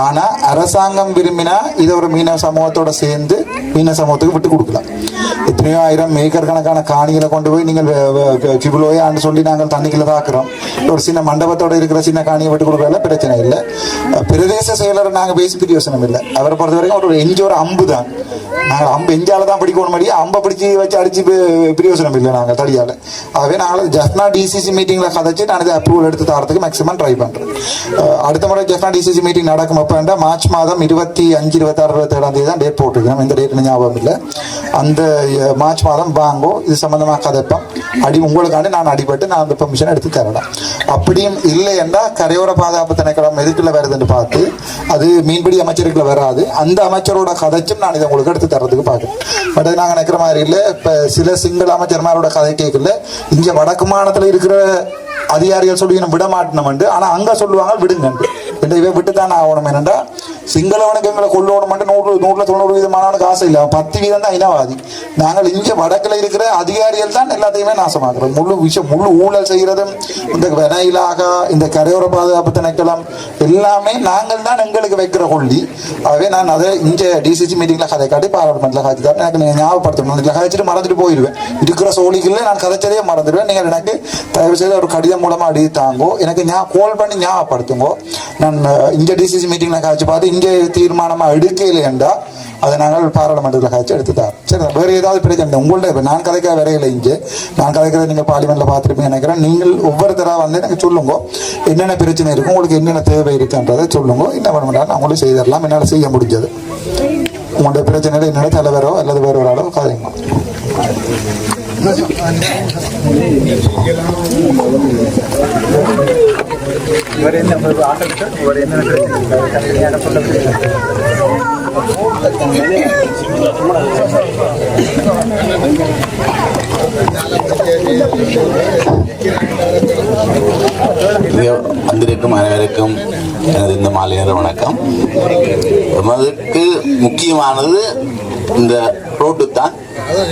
ஆனா அரசாங்கம் விரும்பினா இதை ஒரு மீனவ சமூகத்தோட சேர்ந்து மீன சமூகத்துக்கு விட்டு கொடுக்கலாம். எத்தனையோ 1000 ஏக்கர் கணக்கான காணிகளை கொண்டு போய் நீங்கள் கிபுலோயான்னு சொல்லி நாங்கள் தண்ணிக்குள்ள தாக்குறோம். ஒரு சின்ன மண்டபத்தோட இருக்கிற சின்ன காணியை விட்டு கொடுக்கல பிரச்சனை இல்லை. பிரதேச செயலரை நாங்கள் பேசி பிரயோசனம் இல்லை. அவரை பொறுத்த வரைக்கும் ஒரு எஞ்சி ஒரு அம்பு தான். நாங்கள் அம்பு எஞ்சால தான் பிடிக்கணும் முடியும். அம்பை பிடிச்சி வச்சு அடிச்சு பிரயோசனம் இல்லை நாங்கள் தடியால். ஆகவே நாங்கள் ஜஃப்னா டிசிசி மீட்டிங்கில் கதைச்சு நான் இதை அப்ரூவல் எடுத்து தரத்துக்கு மேக்ஸிமம் ட்ரை பண்ணுறேன். அடுத்த முறை ஜஃப்னா டிசிசி மீட்டிங் நடக்கும் அப்போ மார்ச் மாதம் 25, 26, 27 தான் டேட் போட்டிருக்கணும். இந்த டேட் ஞாபகம் இல்லை. அந்த மார்ச் மாதம் வாங்கோ இது சம்பந்தமாக கதைப்போம். உங்களுக்காண்டி நான் அடிபட்டு நான் அந்த பெர்மிஷன் எடுத்து தரலாம். அப்படியும் இல்லை என்றால் கரையோர பாதுகாப்பு திணைக்களம் எதுக்குள்ள வருதுன்னு பார்த்து அது மீன்பிடி அமைச்சருக்குள்ள வராது. அந்த அமைச்சரோட கதைச்சும் நான் இதை உங்களுக்கு எடுத்து தரதுக்கு பார்க்குறேன். பட் நாங்கள் நினைக்கிற மாதிரி இல்லை. இப்போ சில சிங்கள அமைச்சர்மாரோட கதை கேட்கல. இங்கே வடக்கு மாநிலத்தில் இருக்கிற அதிகாரிகள் சொல்லி நம்ம விட மாட்டோம். ஆனால் அங்கே சொல்லுவாங்க விடுங்க. இவை விட்டுத்தானே ஆகணும். என்னென்னா சிங்களவனுக்கு எங்களை கொள்ளணும் 100-90% ஆசை இல்லை. 10% தான் இனவாதி. நாங்கள் இங்கே வடக்கில் இருக்கிற அதிகாரிகள் தான் எல்லாத்தையுமே நாசமாக்குறோம். முழு ஊழல் செய்கிறதும் இந்த வெனையிலாக இந்த கரையோர பாதுகாப்பு திணைக்களம் எல்லாமே நாங்கள் தான் எங்களுக்கு வைக்கிற கொள்ளி. ஆகவே நான் அதை இங்கே டிசிசி மீட்டிங்கில் கதை காட்டி பாராளுமன்றத்தில் காய்ச்சி தான் எனக்கு நீங்கள் ஞாபகப்படுத்தணும். இதில் கதைச்சிட்டு மறந்துட்டு போயிடுவேன். இருக்கிற சோழிகளில் நான் கதைச்சதே மறந்துடுவேன். நீங்கள் எனக்கு தயவு செய்து ஒரு கடிதம் மூலமாக அடி தாங்கோ. எனக்கு கால் பண்ணி ஞாபகப்படுத்துங்கோ. நான் இந்த டிசிசி மீட்டிங்கில் காய்ச்சி பார்த்து இங்கே தீர்மானமாக எடுக்கலை என்றால் அதை நாங்கள் பாராளுமன்றத்தில் காய்ச்சி எடுத்துட்டார். சரி, வேறு ஏதாவது பிரச்சனை உங்கள்ட்ட இப்போ நான் கதைக்க வரையில இங்கே நான் கதைக்கிறத நீங்கள் பார்லிமெண்ட்டில் பார்த்துருப்பீங்க நினைக்கிறேன். நீங்கள் ஒவ்வொருத்தராக வந்து எனக்கு சொல்லுங்க என்னென்ன பிரச்சனை இருக்கும், உங்களுக்கு என்னென்ன தேவை இருக்குன்றதை சொல்லுங்க. என்ன பண்ண மாட்டாங்க அவங்களும் செய்திடலாம். என்னால் செய்ய முடிஞ்சது. உங்களுடைய பிரச்சனைகள் என்னென்ன தலைவரோ அல்லது வேறு ஒரு அளவு கதைங்க. வேறு என்ன ஆட்டத்துக்கு வேறு என்னென்ன சொல்ல இங்கே வந்திருக்கும் அனைவருக்கும் எனது இந்த மாலை நேர வணக்கம். நமக்கு முக்கியமானது இந்த ரோட்டு தான்.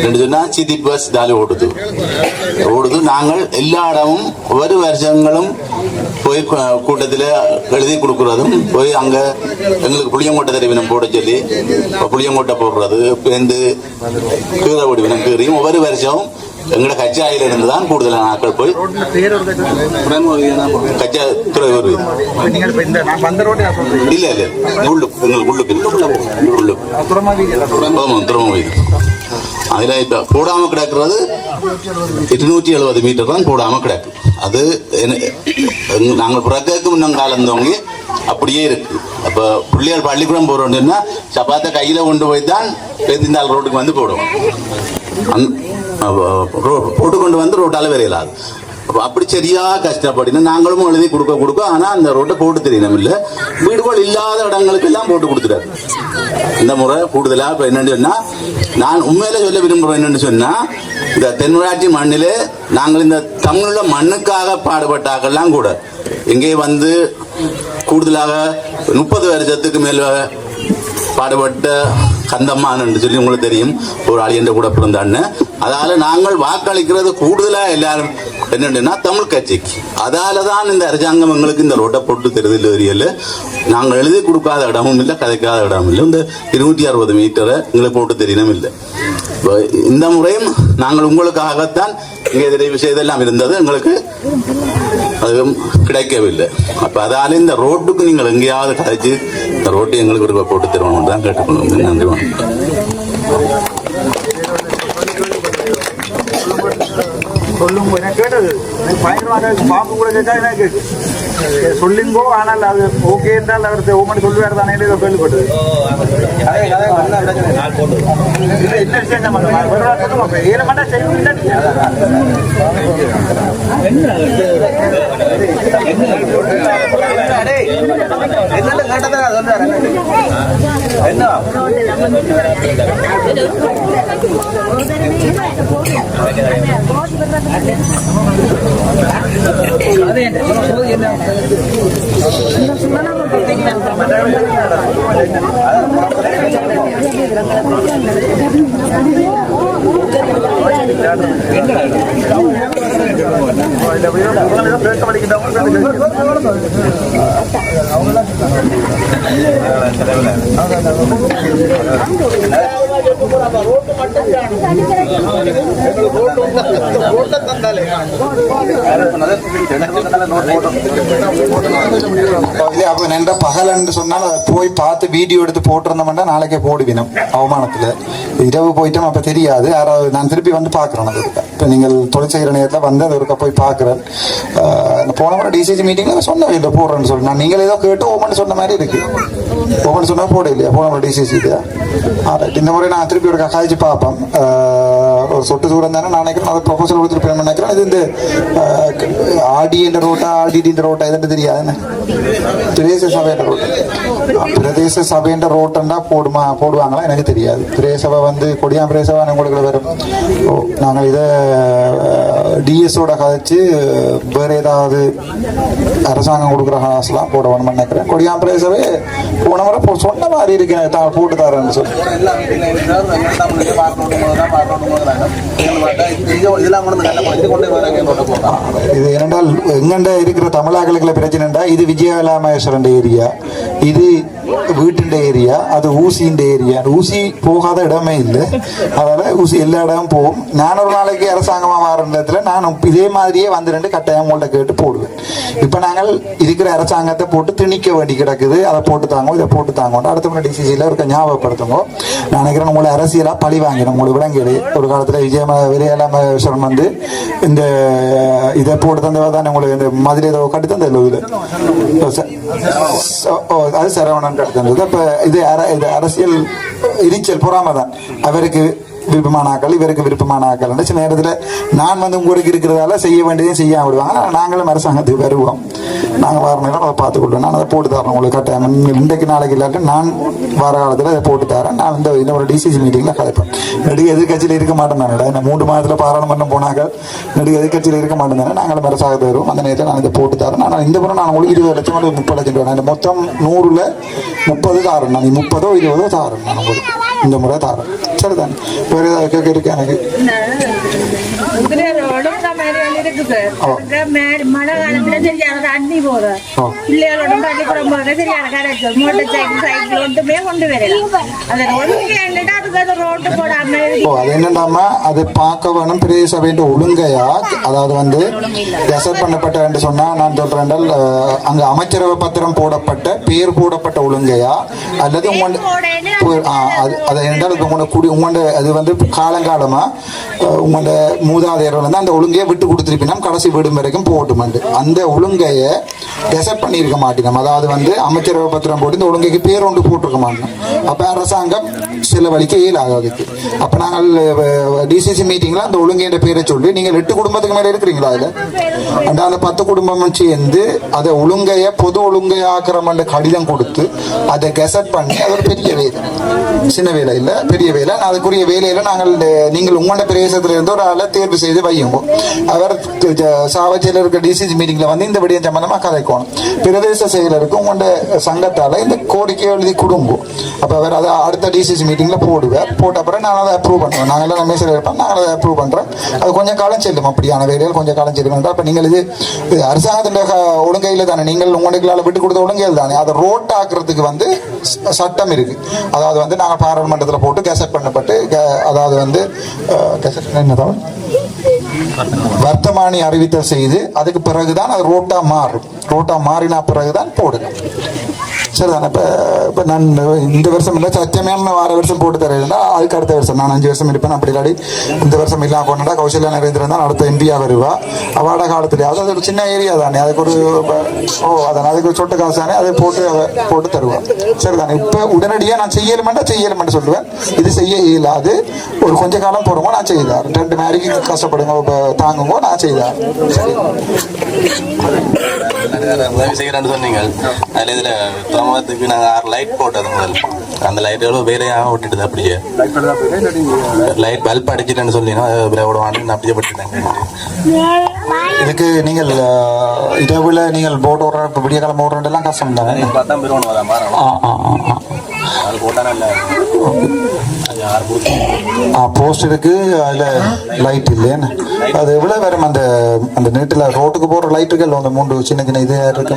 ரெண்டு சொன்னா சிட்டி பஸ் தாலி ஓடுது. நாங்கள் எல்லா இடமும் ஒரு வருஷங்களும் போய் கூட்டத்தில் எழுதி கொடுக்கறதும் போய் அங்கே எங்களுக்கு புளியங்கோட்டை தெரிவினம் போட சொல்லி புளியங்கோட்டை போடுறது பேருந்து கீரை வடிவினம் கீரையும் ஒவ்வொரு வருஷமும் எங்களோட கச்சாயில இருந்து தான் கூடுதலான ஆட்கள் போய் கச்சா துறையூர் இல்ல உள்ளுக்கு அதுல இப்ப போடாம கிடக்குறது 270 மீட்டர் தான் போடாம கிடக்கு. அது நாங்கள் பிறகு முன்னங்கால இருந்தவங்க அப்படியே இருக்கு. அப்ப பிள்ளையார் பள்ளிக்கூடம் போறோம்னா சப்பாத்தை கையில கொண்டு போய் தான் பேத்திந்தாள் ரோட்டுக்கு வந்து போடுவோம். போட்டு கொண்டு வந்து ரோட்டால வரையலாது. அப்படி சரியா கஷ்டப்படினா நாங்களும் எழுதி கொடுக்க ஆனா அந்த ரோட்டை போட்டு தெரியணும் இல்ல. வீடுகள் இல்லாத இடங்களுக்கு எல்லாம் போட்டு கொடுத்துட்டாரு. இந்த முறை கூடுதலா இப்ப என்னன்னு சொன்னா நான் உண்மையில சொல்ல விரும்புறேன் என்னன்னு சொன்னா இந்த தென்மராட்சி மண்ணிலே நாங்கள் இந்த தமிழ்ல மண்ணுக்காக பாடுபட்டாக்கெல்லாம் கூட இங்கே வந்து கூடுதலாக 30 வருஷத்துக்கு மேல பாடுபட்ட கந்தம்மான்னு சொல்லி உங்களுக்கு தெரியும். ஒரு அழியன்ற கூட பிறந்த அண்ணன். அதால நாங்கள் வாக்களிக்கிறது கூடுதலா எல்லாரும் என்னன்னா தமிழ் கட்சிக்கு. அதாலதான் இந்த அரசாங்கம் எங்களுக்கு இந்த ரோட்டை போட்டு தெரிதல் ஏரியால நாங்கள் எழுதி கொடுக்காத இடமும் இல்லை, கதைக்காத இடமும் இல்லை. இந்த 260 மீட்டரை எங்களுக்கு போட்டு தெரியணும் இல்லை. இந்த முறையும் நாங்கள் உங்களுக்காகத்தான் இங்கே தெரிவு செய்தெல்லாம் இருந்தது, எங்களுக்கு அதுவும் கிடைக்கவில்லை. அப்ப அதால இந்த ரோட்டுக்கு நீங்கள் எங்கேயாவது கதைச்சு இந்த ரோட்டை எங்களுக்கு ஒரு போட்டு தருவோம் தான் கேட்டுக்கொள்ளுங்க. நன்றி. சொல்லுங்க, எனக்கு கேட்டது பயங்கரமாக பாம்பு கூட கேட்டா எனக்கு சொல்லுங்கோ. ஆனால் அது ஓகே என்றால் அவர் ஓமன் சொல்லுவார் தானே கேள்விப்பட்டது. ஏழு செய்யும் பகல் சொன்னால் போய் பார்த்து வீடியோ எடுத்து போட்டிருந்தோம்னா நாளைக்கே போடுவினோம் அவமானத்துல. இரவு போயிட்டோம் அப்ப தெரியாது. யாராவது நான் திருப்பி வந்து பாக்குறேன். அது இப்ப நீங்கள் தொழில் செய்கிற நேரத்தில் வந்து அது ஒருக்கா போய் பாக்குறேன். போன முறை டிசிசி மீட்டிங்ல சொன்ன இல்லை போடுறேன்னு சொல்லி நான் நீங்கள் ஏதோ கேட்டு ஓமன் சொன்ன மாதிரி இருக்கு. ஓமன் சொன்னா போட இல்லையா போன முறை டிசிசி இல்லையா? இந்த முறை நான் திருப்பி ஒரு காய்ச்சி பார்ப்பேன். ஒரு சொட்டு தூரம் தானே நான் நினைக்கிறேன். அதை ப்ரொபோசல் கொடுத்துருப்பேன் நினைக்கிறேன். இது இந்த ஆடின்ற ரோட்டா ஆடிடின்ற ரோட்டா எதுன்னு தெரியாது. பிரதேச சபைன்ற ரோட்டா பிரதேச சபைன்ற ரோட்டா போடுவாங்களா எனக்கு தெரியாது. பிரதேச சபை வந்து கொடியாம் பிரதேச சபை உங்களுக்கு வரும். நாங்கள் இதை டிஎஸோட கதைச்சு வேற ஏதாவது அரசாங்கம் கொடுக்குற காசுலாம் போட வேணும்னு நினைக்கிறேன். கொடியாம் பிரதேச சபை போன முறை சொன்ன மாதிரி இருக்கு போட்டு தரேன்னு சொல்லி. இது என்னென்றால் எங்கண்ட இருக்கிற தமிழாக்களுக்குள்ள பிரச்சனைண்டா இது விஜயலாமேஸ்வரன் ஏரியா, இது வீட்டுண்ட ஏரியா, அது ஊசியின் ஏரியா. ஊசி போகாத இடமே இல்லை. அதனால ஊசி எல்லா இடமும் போகும். நான் ஒரு நாளைக்கு அரசாங்கமா மாறுற இடத்துல நான் இதே மாதிரியே வந்து 2 கட்டாயம் உங்கள்ட்ட கேட்டு போடுவேன். இப்ப நாங்கள் இருக்கிற அரசாங்கத்தை போட்டு திணிக்க வேண்டி கிடக்குது. அதை போட்டு தாங்க இதை போட்டு தாங்க. அடுத்த முறை டிசிசியில ஒரு ஞாபகப்படுத்துங்க. நான் நினைக்கிறேன் உங்களை அரசியலா பழி வாங்கிடும். உங்களுக்கு விளங்கிடு. ஒரு காலத்துல விஜயலாமேஸ்வரன் வந்து இந்த இதை போட்டு தந்ததான் உங்களுக்கு இந்த மாதிரி ஏதோ கட்டு தந்தது அது சரவணன் கட்டு தந்தது. அப்ப இது அரசியல் எரிச்சல் பொறாமதான். அவருக்கு விருப்பமான ஆக்கள் இவருக்கு விருப்பமான ஆக்கள் சில நேரத்தில் நான் வந்து உங்களுக்கு இருக்கிறதால செய்ய வேண்டியதையும் செய்ய விடுவாங்க. நாங்களும் அரசாங்கத்துக்கு வருவோம், நாங்கள் வர நேரம் அதை பார்த்துக்கொள்வோம். நான் அதை போட்டு தரேன் உங்களுக்கு கட்டாயம். இன்றைக்கு நாளைக்கு இல்லாட்டி நான் வர காலத்தில் அதை போட்டு தரேன். நான் இந்த ஒரு டிசிசி மீட்டிங்கில் கதைப்பேன். நெடுக எதிர்கட்சியில் இருக்க மாட்டேன் தானே, இந்த 3 மாதத்தில் பாராளுமன்றம் போனாங்க, நெடுக எதிர்கட்சியில் இருக்க மாட்டேன் தானே, நாங்களும் அரசாங்கத்தை வருவோம். அந்த நேரத்தில் நான் இதை போட்டு தரேன். ஆனால் இந்த முறை நான் உங்களுக்கு 20 லட்சம் 30 லட்சம் ரூபாய், இந்த மொத்தம் 100ல் 30 தாரேன். நான் 30ஓ 20ஓ தாரேன் நான் உங்களுக்கு இந்த முறை தாரேன். சரிதானே? வேறு ஏதாவது கேட்க இருக்கு எனக்கு? மழை காலத்துல சரியான தண்ணி போதும், பிள்ளைகளோட பள்ளிக்கூடம் போறது சரியான கரைச்சல், மோட்டர் சைக்கிள் சைக்கிள் ஒன்றுமே கொண்டு வரலாம். அதை அதுக்கு ரோட்டு போடாம அது என்னண்டாமா அது பார்க்க வேணும். பிரதேச சபையின் ஒழுங்கையா, அதாவது வந்து கெசட் பண்ணப்பட்ட என்று சொன்னா நான் சொல்றேன், அங்க அமைச்சரவை பத்திரம் போடப்பட்ட பேர் போடப்பட்ட ஒழுங்கையா அல்லது அதை என்றால் உங்களோட அது வந்து காலங்காலமா உங்களோட மூதாதையர்கள் வந்து அந்த ஒழுங்கையை விட்டு கொடுத்துருப்பினா கடைசி வீடும் வரைக்கும் போட்டுமாண்டு அந்த ஒழுங்கையை கெசட் பண்ணியிருக்க மாட்டோம். அதாவது வந்து அமைச்சரவை பத்திரம் போட்டு இந்த ஒழுங்கைக்கு பேர் ஒன்று போட்டிருக்க மாட்டோம். அப்போ அரசாங்கம் சில வழிக்க இயலாததுக்கு அப்போ நாங்கள் டிசிசி மீட்டிங்கில் அந்த ஒழுங்கைன்ற பேரை சொல்லி நீங்கள் 8 குடும்பத்துக்கு மேலே இருக்கிறீங்களா அதில் அந்த 10 குடும்பமும் சேர்ந்து அதை ஒழுங்கையை பொது ஒழுங்கையாக்குறோம்ன்ற கடிதம் கொடுத்து அதை கெசட் பண்ணி அது ஒரு பெரிய வேலை, சின்ன வேலை இல்லை பெரிய வேலை. அதுக்குரிய வேலையில் நீங்கள் உங்களோட பிரதேசத்தில் இருந்து ஒரு ஆளை தேர்வு செய்து வையுங்க. அவர் சாவச்சேரியில் இருக்க டிசிசி மீட்டிங்கில் வந்து இந்த விடயம் சம்பந்தமாக கதைக்கணும். பிரதேச செயலருக்கு உங்களோட சங்கத்தால் இந்த கோரிக்கை எழுதி கொடுங்க. அப்போ அவர் அதை அடுத்த டிசிசி மீட்டிங்கில் போடுவார். போட்ட அப்புறம் நான் அதை அப்ரூவ் பண்ணுவேன். நாங்கள் எல்லாம் மெசேஜ் இருப்போம், நாங்கள் அதை அப்ரூவ் பண்ணுறோம். அது கொஞ்சம் காலம் செல்லும், அப்படியான வேலைகள் கொஞ்சம் காலம் செல்லும். அப்போ நீங்கள் இது அரசாங்கத்தின் ஒழுங்கையில் தானே, நீங்கள் உங்களுக்கு விட்டு கொடுத்த ஒழுங்கையில் தானே அதை ரோட் ஆக்குறதுக்கு வந்து சட்டம் இருக்கு. அதாவது வந்து நாங்கள் பாராளுமன்றத்தில் போட்டு கெசட் பண்ணப்பட்டு, அதாவது வந்து என்னதான் வர்த்தமானி அறிவித்தல் செய்து அதுக்கு பிறகுதான் அது ரோட்டா மாறும். ரோட்டா மாறினா பிறகுதான் போடுங்க. சரிதானே? இப்போ நான் இந்த வருஷம் இல்லை, சத்தியமான வார வருஷம் போட்டு தரேன்னா அதுக்கு அடுத்த வருஷம் நான் 5 வருஷம் இருப்பேன். அப்படி இல்லாடி இந்த வருஷம் இல்லாம போனா கௌசல்யா நரேந்திரன் தான் அடுத்த எம்பியா வருவா. அவாட காலத்துலையாவது அது ஒரு சின்ன ஏரியா தானே, அதுக்கு ஒரு அதுக்கு ஒரு சொட்டு காசு தானே, அதை போட்டு தருவேன். சரிதானே? இப்போ உடனடியாக நான் செய்யலுமெண்டா சொல்லுவேன். இது செய்ய இயலாது, ஒரு கொஞ்ச காலம் போகிறோமோ நான் செய்தார். 2 மேரிக்கு கஷ்டப்படுங்க தாங்குமோ நான் செய்தார். உதவி செய்யறான்னு சொன்னீங்க. அதில் இதில் துறைமுகத்துக்கு நாங்கள் 6 லைட் போட்டது முதல். அந்த லைட் எவ்வளோ வேலையாக விட்டுட்டு அப்படியே லைட் பல்ப் அடிச்சுட்டேன்னு சொல்லினா விளையாடுவான்னு அப்படியே பட்டுட்டாங்க. இதுக்கு நீங்கள் இரவுல நீங்கள் போட் ஓடுற இப்போ விடிய காலம் ஓடுறதெல்லாம் கஷ்டம் தானே? போஸ்ட் இருக்கு, அதில் லைட் இல்லைன்னு அது எவ்வளோ வரும்? அந்த நீட்டில் ரோட்டுக்கு போகிற லைட்டுகள் அந்த 3 சின்ன இது இருக்கு.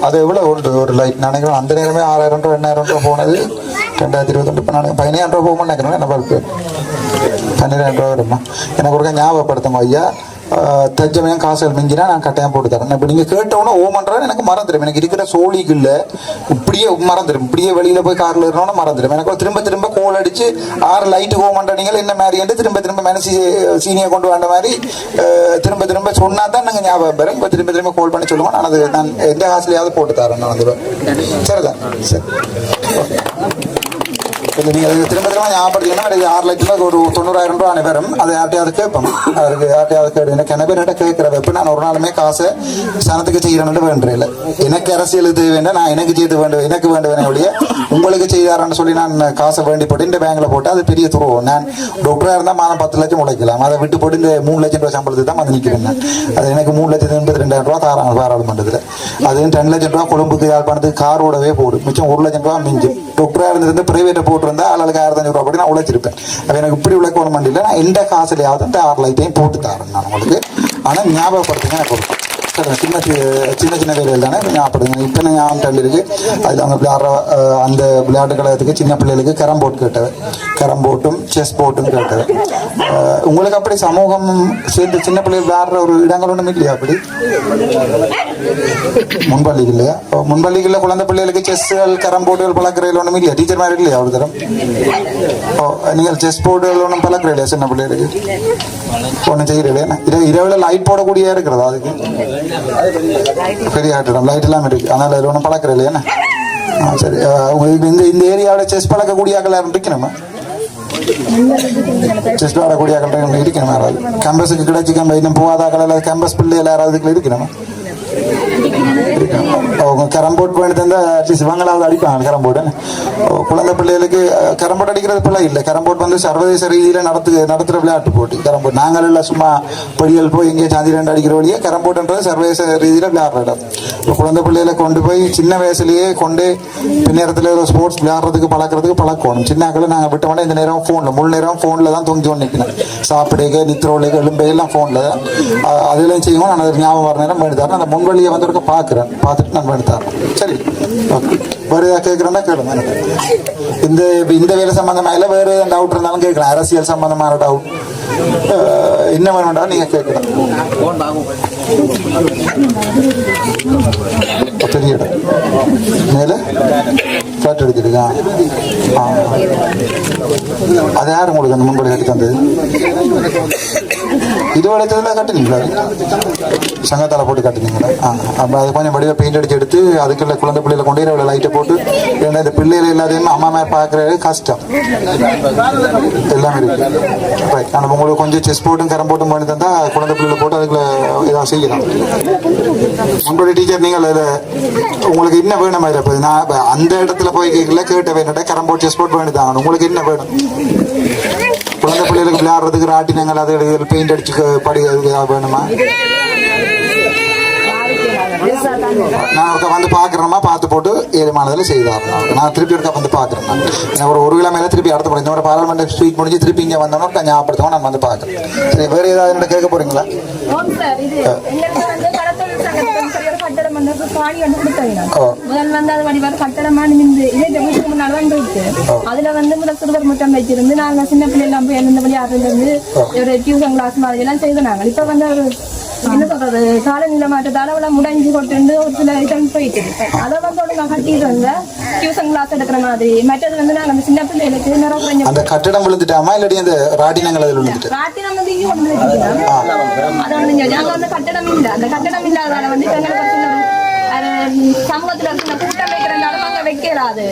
அது எவ்வளோ ஒரு லைட் நினைக்கிறேன். அந்த நேரமே 6000 ரூபா 8000 ரூபா போனது 2022. இப்போ நான் 15000 ரூபா போகணும்னு நினைக்கிறேன். என்ன பல்ப்பு 12000 ரூபா வருமா? எனக்கு ஒரு ஞாபகப்படுத்துங்க ஐயா. தஜ்ஜமையாக காசுகள் மிஞ்சினா நான் கட்டாயம் போட்டு தரேன். இப்போ நீங்கள் கேட்டவுடனே ஓமன்றாலும் எனக்கு மறந்துடும். எனக்கு இருக்கிற சோழிக்குள்ள இப்படியே மறந்துடும். இப்படியே வெளியில் போய் காரில் இருக்கணும்னு மறந்துடும். எனக்கு திரும்ப கோல் அடித்து 6 லைட்டு ஓமன்ற நீங்கள் என்ன மாதிரி திரும்ப மனசு சீனியை கொண்டு வந்த மாதிரி திரும்ப சொன்னால் தான் நாங்கள் ஞாபகம் பெறேன். இப்போ திரும்ப கோல் பண்ணி சொல்லுவோம். நான் எந்த காசுலையாவது போட்டு தரேன். நான் வந்துடுவேன். சரிதான்? சரி. நீங்கள் திரும்ப ஞாபகப்படுத்தீங்கன்னா 6 லட்சம் ஒரு 90000 ரூபா அனுப்பரும். அதை யார்ட்டையாவது கேட்போம். அதுக்கு யார்ட்டையாவது கேட்டு கிணப்பிட்ட கேட்கிற வைப்பு நான் ஒரு நாளுமே காசை சனத்துக்கு செய்கிறேன்னு வேண்டுறேன். எனக்கு அரசியலுக்கு தேவை வேண்டாம், நான் எனக்கு செய்து எனக்கு வேண்டுவேன் ஒழிய உங்களுக்கு செய்தாரன்னு சொல்லி நான் காசை வேண்டி போட்டு இந்த பேங்கில் போட்டு அது பெரிய துருவம். நான் டாக்டராக இருந்தால் மாதம் 10 லட்சம் உழைக்கலாம். அதை விட்டு போட்டு இந்த 3 லட்சம் ரூபா சம்பளத்துக்கு தான் வந்து நிற்கிறேன். அது எனக்கு 3,82,000 ரூபா தாராங்க பாராளுமன்றத்தில். அது 2 லட்சம் ரூபா கொழும்புக்கு யாழ்ப்பாணத்துக்கு காரோடவே போடும். மிச்சம் 1 லட்சம் ரூபா மிஞ்சும். டாக்டராக இருந்திருந்து பிரைவேட்டை போட்டு இருந்தால் ஆளுக்கு 1500 ரூபா படி நான் உழைச்சிருப்பேன். அப்போ எனக்கு இப்படி உழைக்கணும் இல்லை. நான் எந்த காசுலையாவது இந்த 6 லைட்டையும் போட்டு தரேன் நான் உங்களுக்கு. ஆனால் ஞாபகப்படுத்துங்க எனக்கு கொடுப்பேன். சரி, சின்ன வேலைகள் தானே ஞாபகப்படுங்க. இப்போ ஞாபகம் இருக்கு. அதில் அவங்க விளையாடுற அந்த விளையாட்டு கழகத்துக்கு சின்ன பிள்ளைகளுக்கு கேரம் போர்டு கேட்டது, கேரம் போர்ட்டும் செஸ் போர்ட்டும் கேட்டது. உங்களுக்கு அப்படி சமூகம் சேர்ந்து சின்ன பிள்ளைகள் விளையாடுற ஒரு இடங்கள் ஒன்றும் இல்லையா? அப்படி முன்பள்ளிகள் இல்லையா? முன்பள்ளிகளில் குழந்தை பிள்ளைகளுக்கு செஸ்கள் கேரம் போர்டுகள் பழக்கிறதுல ஒன்றும் இல்லையா? டீச்சர் மாதிரி இல்லையா ஒரு தரம்? நீங்கள் செஸ் போர்டுகள் ஒன்றும் பழக்கிறீங்க இல்லையா சின்ன பிள்ளைகளுக்கு? ஒன்றும் செய்கிறீங்களா? இரவில் லைட் போடக்கூடிய இருக்கிறதா? அதுக்கு பெரிய ஆட்டிடம் லைட் எல்லாம் இருக்கு. அதனால இது ஒன்றும் பழக்கிறேன் இல்லையா? சரி, உங்களுக்கு இந்த ஏரியாவில் செஸ் பழக்கக்கூடிய ஆக்கள் யாரும் இருக்கணுமா? செஸ் விளையாடக்கூடிய ஆக்கள் இருக்கணும் யாராவது கேம்பஸுக்கு கிடைச்சி இன்னும் போகாத ஆக்கள் கேம்பஸ் பிள்ளைகள் யாராவது இதுக்குள்ள இருக்கணுமா அவங்க கேரம் போர்ட் பண்ணி தந்தா அட்லீஸ்ட் இவங்களாவது அடிப்பாங்க கேரம் போர்டு குழந்தை பிள்ளைகளுக்கு கேரம் போர்ட் அடிக்கிறது பிள்ளை இல்லை கேரம் போர்ட் வந்து சர்வதேச ரீதியில் நடத்துகிற விளையாட்டு போட்டி கேரம் போர்ட் நாங்கள் எல்லாம் சும்மா படிகள் போய் இங்கே சாந்தி ரெண்டு அடிக்கிற வழியே கேரம் போர்ட்ன்றது சர்வதேச ரீதியில் விளையாடுற இடம் குழந்தை பிள்ளைகளை கொண்டு போய் சின்ன வயசுலேயே கொண்டு பின்னேரத்தில் ஸ்போர்ட்ஸ் விளையாடுறதுக்கு பழக்கணும் சின்னாக்களை நாங்கள் விட்ட மாட்டோம் இந்த நேரம் ஃபோனில் முழு நேரம் ஃபோனில் தான் தொங்கி கொண்டு நிற்கணும் சாப்பிடுக நித்திரோலைக எலும்பை எல்லாம் ஃபோனில் தான் அதெல்லாம் செய்வோம் நான் அது ஞாபகம் வர நேரம் வேண்டி தரேன் அந்த முன்வழியை வந்து பார்க்குறேன் பார்த்துட்டு நான் வேண்டி தரேன் சரி ஓகே வேறு ஏதாவது கேட்குறேன்னா கேளுங்க இந்த வேலை சம்பந்தமாக இல்லை வேறு ஏதாவது டவுட் இருந்தாலும் கேட்கலாம் அரசியல் சம்பந்தமான டவுட் என்ன வேணும்டா நீங்கள் கேட்கலாம் பெரிய இடம் மேலே ஃப்ளாட் எடுத்துருக்கா அது யார் உங்களுக்கு அந்த முன்படி கட்டி தந்தது இது வளர்த்ததுல கட்டுனீங்களா சங்கத்தால போட்டு கட்டுனீங்களா அப்போ அது கொஞ்சம் வடிவ பெயிண்ட் அடிச்சு எடுத்து அதுக்குள்ள குழந்தை பிள்ளைகளை கொண்டு இவ்வளோ லைட்டை போட்டு ஏன்னா இந்த பிள்ளைகள் எல்லாத்தையும் அம்மா மேலே பார்க்குறது கஷ்டம் எல்லாமே இருக்கு ரைட் ஆனால் உங்களுக்கு கொஞ்சம் செஸ் போட்டும் கரம் போட்டும் பண்ணி தந்தா குழந்தை பிள்ளைகளை போட்டு அதுக்குள்ள ஏதாவது செய்யலாம் உங்களுடைய டீச்சர் நீங்கள் உங்களுக்கு என்ன வேணும் மாதிரி இப்போ நான் அந்த இடத்துல போய் கேட்ட வேணுட்டா கேரம் போர்ட் செஸ் போர்ட் வேண்டி தாங்க உங்களுக்கு என்ன வேணும் குழந்தை பிள்ளைகளுக்கு விளையாடுறதுக்கு ராட்டினங்கள் அது பெயிண்ட் அடிச்சு படி வேணுமா நான் ஒருக்கா வந்து பார்க்குறேன்னா பார்த்து போட்டு 7 மாதத்தில் செய்தாரணும் நான் திருப்பி ஒருக்கா வந்து பார்க்குறேன் நான் ஒரு கிழமையில திருப்பி அடுத்த போகிறேன் இந்த ஒரு பாராளுமன்ற ஸ்பீச் முடிஞ்சு திருப்பி இங்கே வந்தோன்னா ஞாபகப்படுத்தவும் நான் வந்து பார்க்குறேன் சரி வேறு ஏதாவது என்ன கேட்க போறீங்களா கட்டடம் வந்து பாடி வந்து கொடுத்தாங்க முதல் வந்து அது வடிவாக கட்டடமா நின்று இதே ஜெகத்துக்கு முன்னாடி வந்து இருக்கு அதுல வந்து முதல் சிறுவர் மட்டும் வச்சிருந்து நாங்க சின்ன பிள்ளை எல்லாம் போய் எழுந்தபடி அதுல இருந்து ஒரு டியூஷன் கிளாஸ் மாதிரி எல்லாம் செய்து நாங்க இப்ப வந்து ஒரு என்ன சொல்றது காலநிலை மாற்றத்தால அவ்வளோ முடங்கி கொண்டு ஒரு சில இடம் போயிட்டு அதை வந்து நான் கட்டிடுவாங்க டியூஷன் கிளாஸ் எடுக்கிற மாதிரி மற்றது வந்து நாங்க அந்த சின்ன பிள்ளைகளுக்கு நிறைய குறைஞ்ச அந்த கட்டடம் விழுந்துட்டாமா இல்லாட்டி அந்த ராட்டினங்கள் அதில் விழுந்துட்டு ராட்டினம் வந்து இங்கே கொண்டு வச்சுக்கலாம் அதை வந்து நாங்க வந்து கட்டடம் இல்லை அந்த கட்டடம் இல்லாததால வந்து சமூகத்துல இருக்க கூட்டம் வைக்கிறதுனால அங்க வைக்கலாது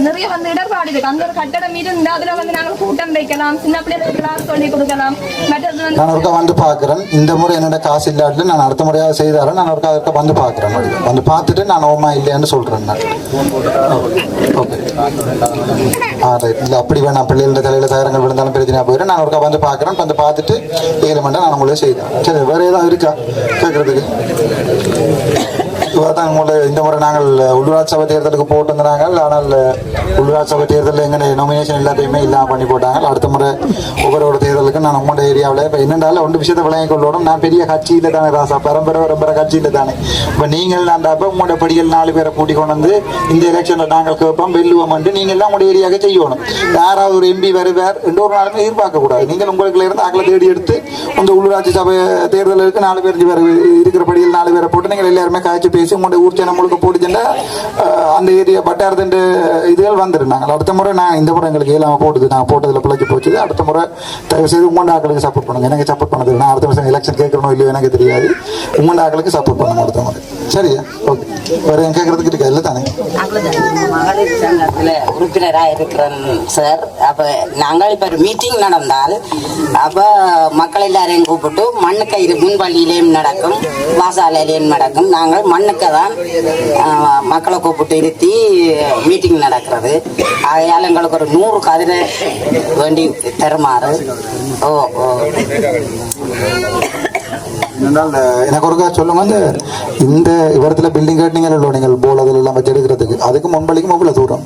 நிறைய வந்து இடர்பாடு இருக்கு அந்த ஒரு கட்டடம் இருந்து அதுல வந்து நாங்க கூட்டம் வைக்கலாம் சின்ன பிள்ளைகளுக்கு கிளாஸ் சொல்லி கொடுக்கலாம் மற்றது வந்து நான் ஒருக்கா வந்து பாக்குறேன் இந்த முறை என்னோட காசு இல்லாட்டி நான் அடுத்த முறையாக செய்தாரேன் நான் ஒருக்கா வந்து பாக்குறேன் வந்து பார்த்துட்டு நான் ஓமா இல்லையான்னு சொல்றேன் நான் ஓகே ரைட் இல்லை அப்படி வேணாம் பிள்ளைகளோட தலையில தயாரங்கள் விழுந்தாலும் பிரச்சனையா போயிடும் நான் ஒருக்கா வந்து பாக்குறேன் வந்து பார்த்துட்டு 7 மணி நான் உங்களே செய்தேன் சரி வேற ஏதாவது இருக்கா கேட்கறதுக்கு இந்த முறை நாங்கள் உள்ளூராட்சி சபை தேர்தலுக்கு போட்டு வந்தாங்க ஆனால் உள்ளூராட்சி சபை தேர்தலில் எங்கே நாமினேஷன் எல்லாத்தையுமே இல்லாமல் பண்ணி போட்டாங்க அடுத்த முறை ஒவ்வொரு தேர்தலுக்கும் நான் உங்களோட ஏரியாவில் இப்போ என்னென்னாலும் ஒன்று விஷயத்தை விளங்கி கொள்ளணும் நான் பெரிய கட்சியில் தானே ராசா பரம்பரை கட்சியில் தானே இப்போ நீங்கள் நான்டாப்போ உங்களோட படிகள் 4 பேரை கூட்டி கொண்டு வந்து இந்த எலெக்ஷனில் நாங்கள் கேட்போம் வெல்லுவோம் நீங்கள் எல்லாம் உங்களுடைய ஏரியாவுக்கு செய்யணும் யாராவது ஒரு எம்பி வருவார் எந்த ஒரு நாளுமே எதிர்பார்க்கக்கூடாது நீங்கள் உங்களுக்கு இருந்து ஆக்களை தேடி எடுத்து இந்த உள்ளூராட்சி சபை தேர்தலுக்கு 4 பேர் இருக்கிற படிகள் 4 பேரை போட்டு நீங்கள் எல்லாருமே காய்ச்சி பேசி உங்களுடைய ஊர் சேனம் முழுக்க போட்டுச்சுன்னா அந்த ஏரியா பட்டாரத்தின் இதுகள் வந்துருந்தாங்க அடுத்த முறை நான் இந்த முறை எங்களுக்கு இல்லாமல் போட்டுது நான் போட்டதில் பிழைச்சி போச்சு அடுத்த முறை தயவு செய்து உங்களோட ஆக்களுக்கு சப்போர்ட் பண்ணுங்க எனக்கு சப்போர்ட் பண்ணது நான் அடுத்த வருஷம் எலெக்ஷன் கேட்கணும் இல்லையோ எனக்கு தெரியாது உங்களோட ஆக்களுக்கு சப்போர்ட் பண்ணுங்க அடுத்த முறை சரியா ஓகே வேற என் கேட்கறதுக்கு இருக்கா இல்லை தானே மகளிர் சங்கத்தில் உறுப்பினராக இருக்கிறேன் சார் அப்போ நாங்கள் இப்போ ஒரு மீட்டிங் நடந்தால் அப்போ மக்கள் எல்லாரையும் கூப்பிட்டு மண்ணுக்கயிறு முன்பள்ளியிலேயும் நடக்கும் வாசாலையிலேயும் நடக்கும் நாங்கள் மண்ணுக்கு தான் மக்களை கூப்பிட்டு இருத்தி மீட்டிங் நடக்கிறது ஆகையால் எங்களுக்கு ஒரு 100 கதிரை வேண்டி தருமாறு எனக்கு ஒருக்கா சொல்லுங்க இந்த இடத்துல பில்டிங் கட்டினீங்களோ நீங்கள் போல் அதில் எல்லாம் வச்சு எடுக்கிறதுக்கு அதுக்கு முன்பளிக்கும் எவ்வளோ தூரம்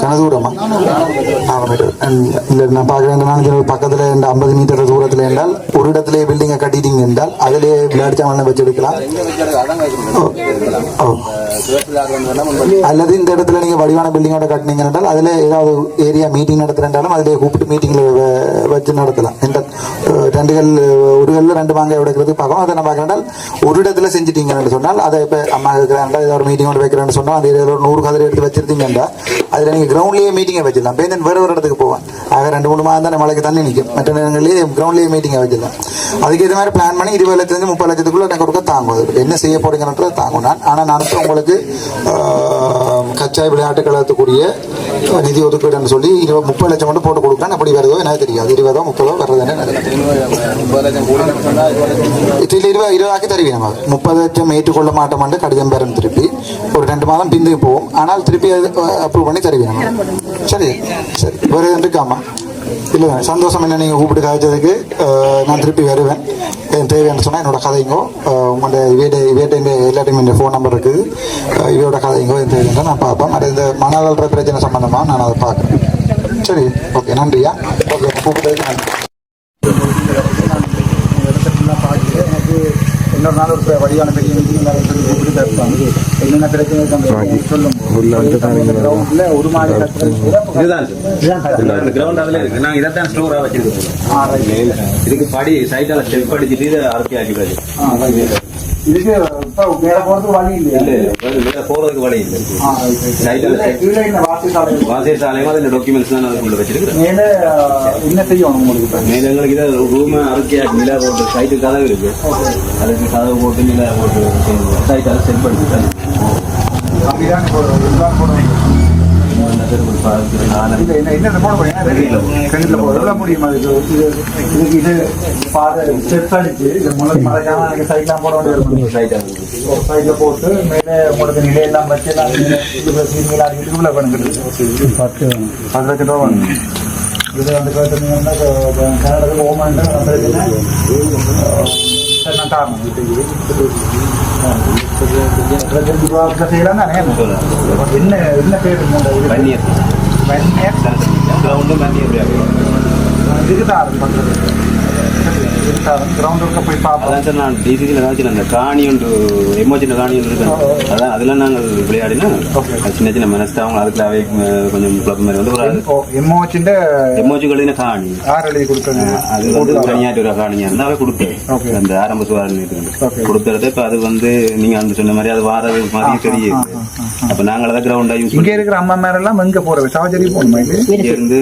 கனதூரமா 4 மீட்டர் இல்லை நான் பார்க்குறேன் பக்கத்தில் 50 மீட்டர் தூரத்தில் என்றால் ஒரு இடத்துல பில்டிங்கை கட்டிட்டீங்க என்றால் அதிலே விளையாடிச்சாமல் வச்சு எடுக்கலாம் அல்லது இந்த இடத்துல நீங்கள் வடிவான பில்டிங்கோட கட்டினீங்க என்றால் அதில் ஏதாவது ஏரியா மீட்டிங் நடத்துகிறாலும் அதிலே கூப்பிட்டு மீட்டிங்கில் வச்சு நடத்தலாம் இந்த 2 கல்லில் 2 மாங்காய் உடைக்கிறதுக்கு பார்க்கணும் அதை நான் பார்க்குறேன் ஒரு இடத்துல செஞ்சுட்டீங்கன்னு சொன்னால் அதை இப்போ அம்மா இருக்கிறாண்டா ஏதாவது ஒரு மீட்டிங்கோட வைக்கிறேன்னு சொன்னால் அந்த ஏரியாவில் ஒரு 100 கதிரை எடுத்து வச்சிருந்தீங்கன்னா அதில் நீங்கள் கிரவுண்ட்லேயே மீட்டிங்கை வச்சிடலாம் பேருந்து வேறு ஒரு இடத்துக்கு போவேன் ஆக 2-3 மாதம் தான் மழைக்கு தண்ணி நிற்கும் மற்ற நேரங்களிலேயே கிரவுண்ட்லேயே மீட்டிங்கை வச்சிடலாம் அதுக்கு இது மாதிரி பிளான் பண்ணி 20 லட்சத்துலேருந்து 30 லட்சத்துக்குள்ளே எனக்கு ஒருக்க தாங்கும் என்ன செய்ய போறீங்கன்றது தாங்கும் நான் ஆனால் நான் உங்களுக்கு கச்சாய் விளையாட்டு கழகத்துக்குரிய நிதி ஒதுக்கீடுன்னு சொல்லி 30 லட்சம் மட்டும் போட்டு கொடுக்குறேன். அப்படி வருதோ எனக்கு தெரியாது. 20 30 வருதுன்னு இதில் 20 தருவீங்க. 30 லட்சம் ஏற்றுக்கொள்ள மாட்டோம் கடிதம் பெறும். திருப்பி ஒரு 2 மாதம் பிந்து போவோம். ஆனால் திருப்பி அப்ரூவ் பண்ணி தருவீங்க. சரி சரி, வேறு எதுவும் இருக்காமா? இல்லை சந்தோஷம். என்ன நீங்கள் கூப்பிட்டு காய்ச்சதுக்கு நான் திருப்பி வருவேன். என் தேவைன்னு சொன்னால் என்னோட கதைங்கோ உங்களோட இவேட்டை எல்லாத்தையும் என் ஃபோன் நம்பர் இருக்குது. இவையோட கதைங்கோ என் தேவைன்னா நான் பார்ப்பேன். அது இந்த மனவளர்ற பிரச்சனை சம்மந்தமாக நான் அதை பார்க்குறேன். சரி, ஓகே, நன்றியா. ஓகே, கூப்பிட்டதுக்கு நன்றி. எனக்கு இன்னொரு நாள் ஒரு வழியான பெரிய மீட்டிங் கூப்பிட்டு தருவாங்க. என்னென்ன பிரச்சனை சொல்லும். ஒரு மாதிரி இதுக்கு படி சைட்டால ஸ்டெப் அடிச்சுட்டு இதை அரைச்சி ஆக்கிடாது. இதுக்கு இப்ப மேல போறதுக்கு வழி இல்லை, போறதுக்கு வழி இல்லை. வாசிய சாலையும் இந்த டாக்குமெண்ட்ஸ் தான் நான் வச்சிருக்கேன். மேல என்ன செய்யணும் உங்களுக்கு? மேல எங்களுக்கு இதை ரூம் அரைச்சி நிலா போட்டு சைட்டு கதவு இருக்கு. அதுக்கு கதவு போட்டு நிலா போட்டு சைட்டால ஸ்டெப் அடிச்சுட்டாங்க. போட்டு மேலே உங்களுக்கு நிலையெல்லாம் வச்சு 10 லட்சம் ரூபா வேணும். இது வந்து கேட்டீங்கன்னா கனடாவில் ஓமன் செய்யலாம் தானே. என்ன என்ன பேர் இதுதான் பண்றது. கிரவுண்டுக்கு போய் பார்ப்போம். நான் டிசிசியில் ஏதாச்சும் அந்த காணி ஒன்று எமோஜின காணி ஒன்று இருக்கு. அதான் அதெல்லாம் நாங்கள் விளையாடினா சின்ன சின்ன மனஸ்தாவங்கள் அதுக்குள்ளாவே கொஞ்சம் குழப்பம் மாதிரி வந்து எமோஜிகளின காணி அது வந்து தனியாட்டு ஒரு காணியாக இருந்தால் கொடுத்தேன். அந்த ஆரம்ப சுகாதார கொடுத்துறது. இப்போ அது வந்து நீங்க அந்த சொன்ன மாதிரி அது வாரது மாதிரி தெரியுது. அப்ப நாங்கள் அதை கிரவுண்டா யூஸ் இங்க இருக்கிற அம்மா மேரெல்லாம் எங்க போறது? சாவச்சேரி போகணுமா? இங்க இருந்து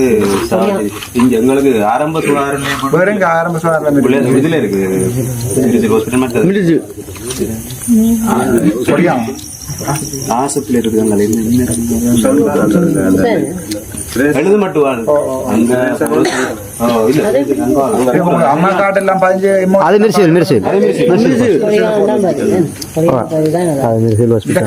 இங்க எங்களுக்கு ஆரம்ப சுகாதாரம் வேற எங்க ஆரம்ப சுகாதாரம் இதுல இருக்கு ஹாஸ்பிட்டல் மட்டும் ஆசத்துல இருக்குதுங்க. எழுது மட்டும் அம்மா கார்டு எல்லாம் 15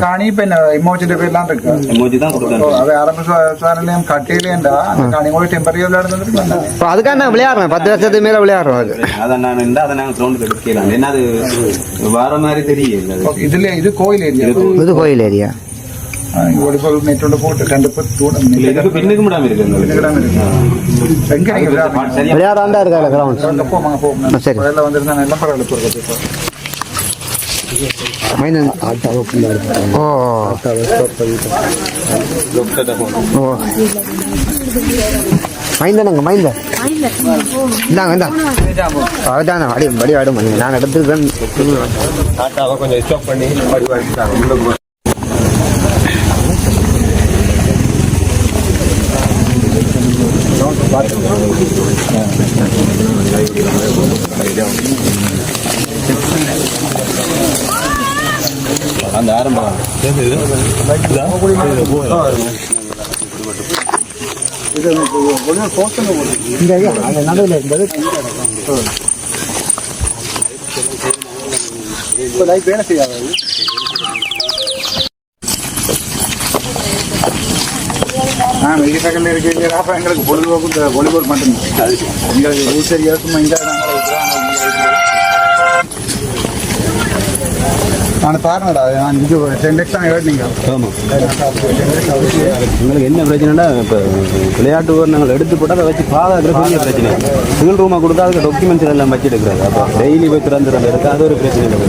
காணி இப்ப இமோஜிന്റെ பேர்லாம் இருக்கு. எமோஜி தான் கொடுத்தாங்க. அது ஆரம்ப சுகாதாரம் கட்டையிலேண்டா காணி கூட டெம்பரரி விளையாடுறது. அதுக்காக நான் விளையாடுறேன். 10 லட்சத்துக்கு மேல விளையாடுறோம். அதை நான் இருந்தா அதை நாங்கள் கிரவுண்ட் எடுக்கலாம். என்ன அது வேற மாதிரி தெரியல. இதுல இது கோயில் ஏரியா. இது கோயில் ஏரியா. நெட்டோட போட்டு பின்னுக்கு விடாம இருக்கு. விளையாடாண்டா இருக்காங்க கிரவுண்ட். சரி, வந்துருந்தா நல்லா பரவாயில்ல. மைந்தனங்க மைந்த இந்தாங்க இந்தா அதுதான் வடி ஆடும் நான் எடுத்துக்கிறேன். கொஞ்சம் ஸ்டாப் பண்ணி அந்த ஆரம்பம் நடுவில் இருந்தது வேலை செய்யாது. மெடிக்கல் இருக்கு. அப்போ எங்களுக்கு பொழுதுபோக்கு இந்த வாலிபால் மட்டும்தான். எங்களுக்கு ஊசரி இருக்குமா இங்கே நான் பாருங்கடா. நான் இது 10 லட்சம் தான் கேட்டீங்க. உங்களுக்கு என்ன பிரச்சனைனா இப்போ விளையாட்டு நாங்கள் எடுத்து போட்டால் அதை வச்சு பாதுகாக்கிற பெரிய பிரச்சனை. சிங்கிள் ரூமாக கொடுத்தா அதுக்கு டாக்குமெண்ட்ஸ் எல்லாம் வச்சு எடுக்கிறது. அப்போ டெய்லி போய் திறந்துடுறது எடுத்து அது ஒரு பிரச்சனை இல்லை.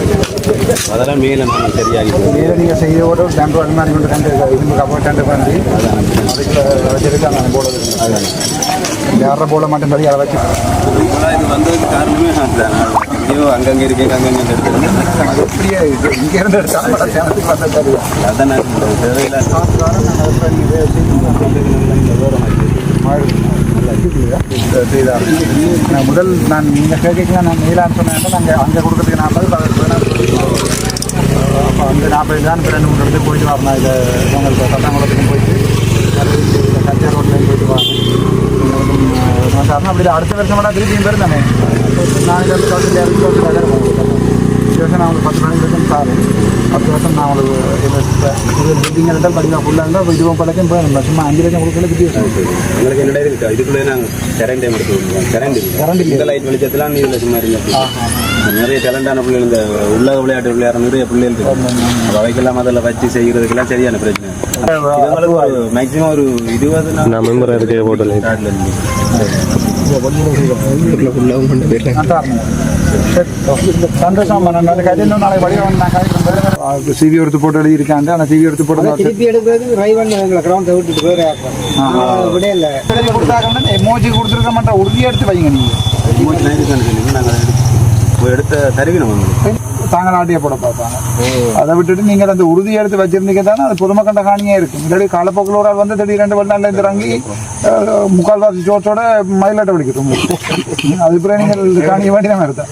அதெல்லாம் மேலே நான் சரியாகி மேலே நீங்கள் செய்யோட ஒரு டெம்போ அந்த மாதிரி கொண்டு இரும்பு கப்போர்ட் டெண்டு பண்ணி அதுக்கு வச்சிருக்காங்க போடுறது. அதுதான் யாரை போட மாட்டேன் சொல்லி அதை வச்சு இது வந்ததுக்கு காரணமே ஐயோ அங்கங்கே இருக்கேன் அங்கங்கே எடுத்து இப்படியே இங்கே இருந்து எடுத்தாலும் அதான் முதல் நான் நீங்கள் கேட்கலாம். நான் மேலான்னு சொன்னேன். நாங்கள் அங்கே கொடுக்கறதுக்கு 40 அப்போ வந்து 40 தான் இப்போ 2-3 இடத்துக்கு போயிட்டு வரணும். இதை உங்களுக்கு தட்டாங்குளத்துக்கும் போயிட்டு கச்சா ரோட்லையும் போயிட்டு வரணும். அப்படி அடுத்த வருஷம் கூட திருப்பியும் பேர் தானே 4 வருஷம் நான் உங்களுக்கு 10 மணிக்கு சாரு 10 வருஷம் நான் உங்களுக்கு மீட்டிங் இருந்தால் பார்த்தீங்கன்னா ஃபுல்லாக இருந்தால் இப்போ 20 லட்சம் போயிடும். சும்மா 5 லட்சம் கொடுக்கல வித்தியாசம். எங்களுக்கு என்னடா இருக்கா இதுக்குள்ளே நாங்கள் கரண்ட் டைம் எடுத்துக்கோங்க. கரண்ட் இந்த லைட் வெளிச்சத்தெல்லாம் நீ சும்மா இருங்க. நிறைய டேலண்டான பிள்ளைகள் இந்த உலக விளையாட்டு விளையாடுற நிறைய பிள்ளைகள் இருக்கு. அவைக்கெல்லாம் அதில் வச்சு செய்கிறதுக்கெல்லாம் சரியான பிரச்சனை. எங்களுக்கு மேக்ஸிமம் ஒரு 20 மெம்பர் இருக்க போட்டல சந்தோஷம். நாளை வழியாக வந்து நான் சிவி எடுத்து போட்டு எழுதியிருக்காங்க. ஆனால் சிவி எடுத்து போட்டு திருப்பி எடுக்கிறது கிரௌண்டை விட்டுட்டு கொடுத்தாங்கன்னா எமோஜி கொடுத்துருக்க மாட்டேன். உறுதியாக எடுத்து வைங்க. நீங்கள் நாங்கள் எடுத்த தருவினம் தாங்கள் ஆட்டிய போட பார்ப்பாங்க. அதை விட்டுட்டு நீங்கள் அந்த உறுதியை எடுத்து வச்சிருந்தீங்க தானே அது பொதுமக்கண்ட காணியே இருக்கும். இல்லாடி காலப்போக்கில் வந்து திடீர் 2 வெளிநாட்டில் இருந்து இறங்கி முக்கால்வாசி சோர்ஸோட மயிலாட்ட பிடிக்கும். அது பிறகு நீங்கள் காணிய வேண்டிய மாதிரி தான்.